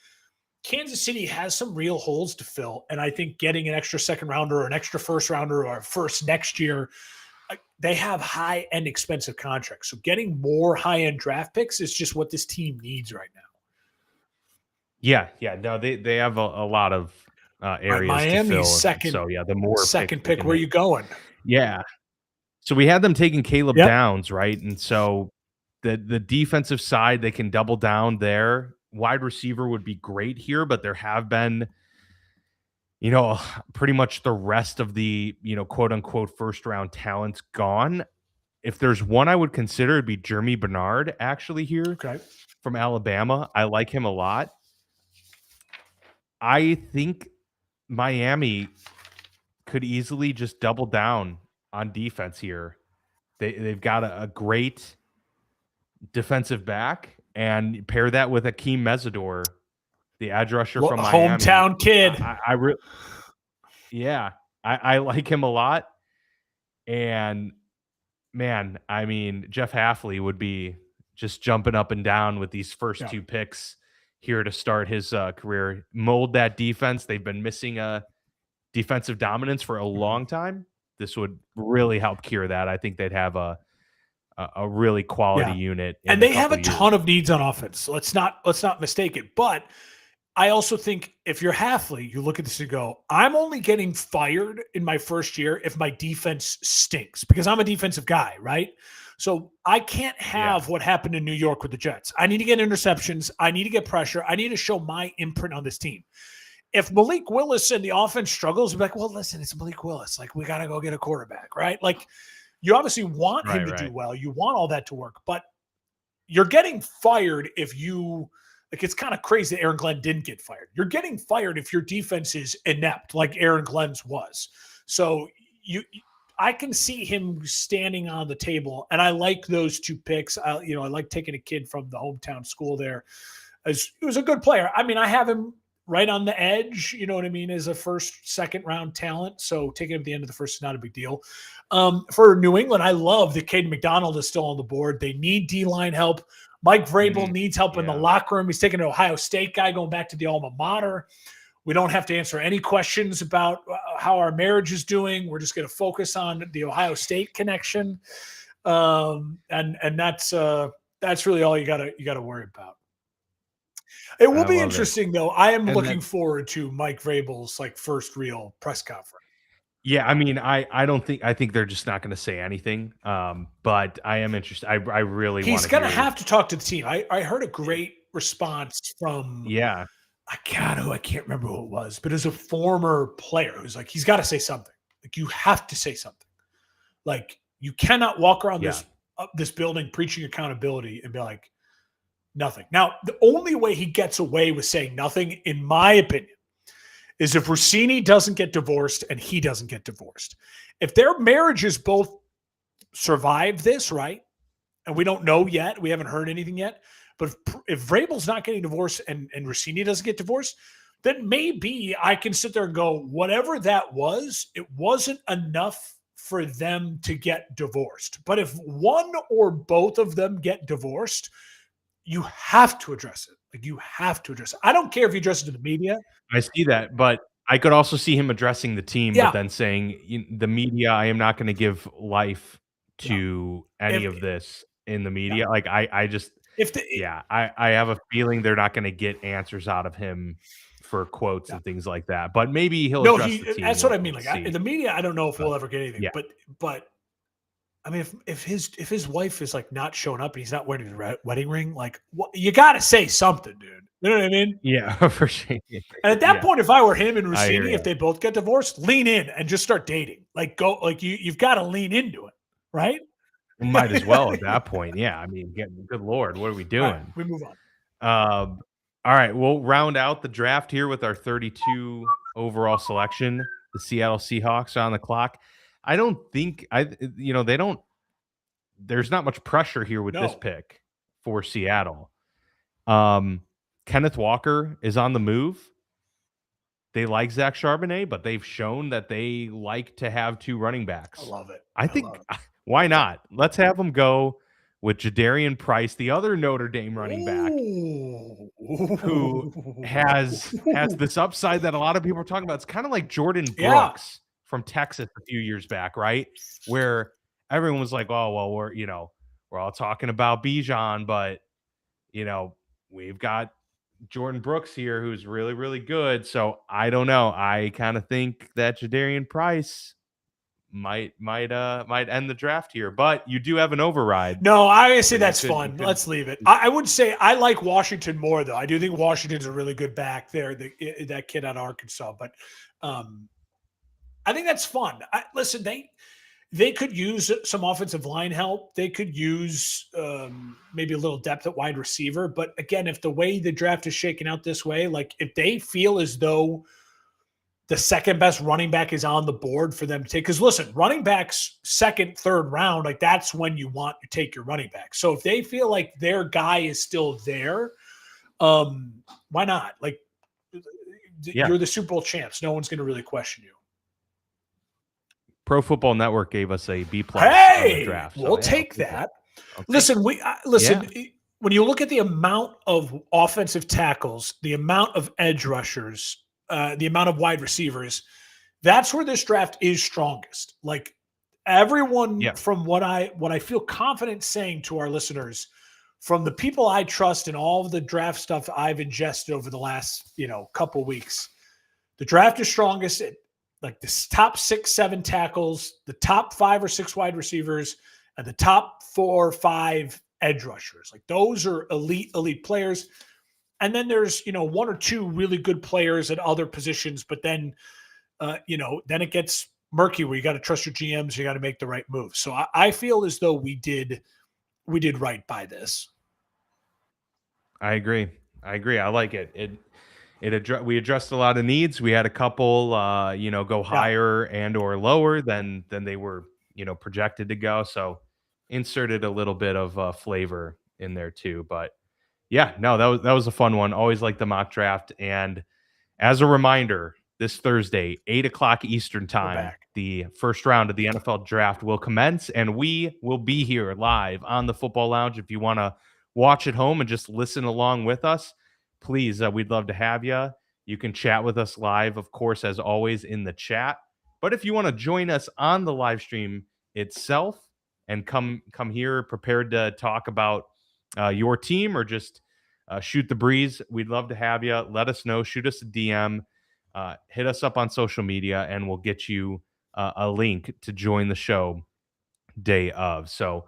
Kansas City has some real holes to fill. And I think getting an extra second rounder or an extra first rounder or a first next year, they have high-end expensive contracts. So getting more high-end draft picks is just what this team needs right now. Yeah. No, they have a lot of areas Miami's to fill. Second, so yeah, the more second pick, where are you going? Yeah. So we had them taking Caleb Downs, right? And so the defensive side, they can double down there. Wide receiver would be great here, but there have been, pretty much the rest of the, quote unquote first round talents gone. If there's one I would consider, it'd be Jeremy Bernard actually here from Alabama. I like him a lot. I think Miami could easily just double down on defense here. They've got a great defensive back, and pair that with Akeem Mesidor, the edge rusher from Miami. Hometown kid. I like him a lot. And man, I mean, Jeff Hafley would be just jumping up and down with these first two picks here to start his career. Mold that defense. They've been missing a defensive dominance for a long time. This would really help cure that. I think they'd have a really quality unit. And they have a ton of needs on offense. Let's not mistake it. But I also think if you're Hafley, you look at this and go, I'm only getting fired in my first year if my defense stinks, because I'm a defensive guy, right? So I can't have what happened in New York with the Jets. I need to get interceptions. I need to get pressure. I need to show my imprint on this team. If Malik Willis and the offense struggles, be like, well, listen, it's Malik Willis. Like, we got to go get a quarterback, right? Like, you obviously want him to do well. You want all that to work, but you're getting fired if you – like, it's kind of crazy that Aaron Glenn didn't get fired. You're getting fired if your defense is inept, like Aaron Glenn's was. So I can see him standing on the table, and I like those two picks. I like taking a kid from the hometown school there. He was a good player. I mean, I have him right on the edge, you know what I mean, as a first, second round talent. So taking him at the end of the first is not a big deal. For New England, I love that Caden McDonald is still on the board. They need D-line help. Mike Vrabel needs help in the locker room. He's taking an Ohio State guy going back to the alma mater. We don't have to answer any questions about how our marriage is doing. We're just going to focus on the Ohio State connection. And that's really all you got to worry about. It will be interesting, though. I am looking forward to Mike Vrabel's first real press conference. Yeah, I mean, I think they're just not going to say anything. But I am interested. I really want to. He's going to have to talk to the team. I heard a great response from I can't remember who it was, but as a former player who's like, he's got to say something. Like, you have to say something. Like, you cannot walk around this building preaching accountability and be like, nothing. Now, the only way he gets away with saying nothing, in my opinion, is if Rossini doesn't get divorced and he doesn't get divorced. If their marriages both survive this, right? And we don't know yet. We haven't heard anything yet. But if Vrabel's not getting divorced and Rossini doesn't get divorced, then maybe I can sit there and go, whatever that was, it wasn't enough for them to get divorced. But if one or both of them get divorced, you have to address it. Like, you have to address it. I don't care if you address it to the media. I see that, but I could also see him addressing the team, but then saying, the media, I am not going to give life to any of this in the media. Like, I just, I have a feeling they're not going to get answers out of him for quotes and things like that. But maybe he'll address the team. That's what I mean. Like, the media, I don't know if we'll ever get anything. But I mean, if his wife is like not showing up and he's not wearing the wedding ring, like you got to say something, dude. You know what I mean? Yeah, for sure. And at that Yeah, point, if I were him and I hear Rossini, if you. they both get divorced, lean in and just start dating. Like you've got to lean into it, right? Might as well at that point. Yeah, I mean, good lord, what are we All right, doing? we move on. All right, we'll round out the draft here with our 32 overall selection. The Seattle Seahawks are on the clock. I don't think they don't. There's not much pressure here with this No, pick for Seattle. Kenneth Walker is on the move. They like Zach Charbonnet, but they've shown that they like to have two running backs. I love it. I think why not? Let's have them go with Jadarian Price, the other Notre Dame running back, who has this upside that a lot of people are talking about. It's kind of like Jordan Brooks from Texas a few years back, right? Where everyone was like, "Oh, well, we're all talking about Bijan, but we've got Jordan Brooks here who's really, really good." So I don't know. I kind of think that Jadarian Price might end the draft here, but you do have an override. No, I say So that's fun. Let's leave it. I would say I like Washington more, though. I do think Washington's a really good back there, that kid out of Arkansas. But I think that's fun. Listen, they could use some offensive line help. They could use maybe a little depth at wide receiver. But again, if the way the draft is shaking out this way, like if they feel as though the second best running back is on the board for them to take. Because listen, running backs second, third round, like that's when you want to take your running back. So if they feel like their guy is still there, why not? Like you're the Super Bowl champs. No one's going to really question you. Pro Football Network gave us a B+ on the draft. We'll take that. Listen, when you look at the amount of offensive tackles, the amount of edge rushers, the amount of wide receivers, that's where this draft is strongest. Like everyone from what I feel confident saying to our listeners, from the people I trust and all of the draft stuff I've ingested over the last, couple weeks, the draft is strongest at like the top 6-7 tackles, the top 5 or 6 wide receivers, and the top 4 or 5 edge rushers. Like those are elite players. And then there's, 1 or 2 really good players at other positions, but then, then it gets murky where you got to trust your GMs. You got to make the right move. So I feel as though we did right by this. I agree. I like it. We addressed a lot of needs. We had a couple, go higher and or lower than they were, projected to go. So inserted a little bit of flavor in there too, but yeah, no, that was a fun one. Always like the mock draft. And as a reminder, this Thursday, 8:00 Eastern time, the first round of the NFL draft will commence, and we will be here live on the Football Lounge. If you want to watch at home and just listen along with us, please, we'd love to have you. You can chat with us live, of course, as always in the chat. But if you want to join us on the live stream itself and come here prepared to talk about your team or just shoot the breeze, we'd love to have you. Let us know. Shoot us a DM. Hit us up on social media, and we'll get you a link to join the show day of. So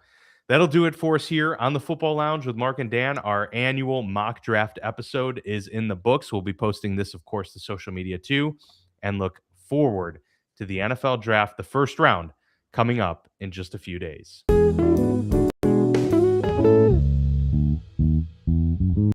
that'll do it for us here on the Football Lounge with Mark and Dan. Our annual mock draft episode is in the books. We'll be posting this, of course, to social media too, and look forward to the NFL draft, the first round, coming up in just a few days.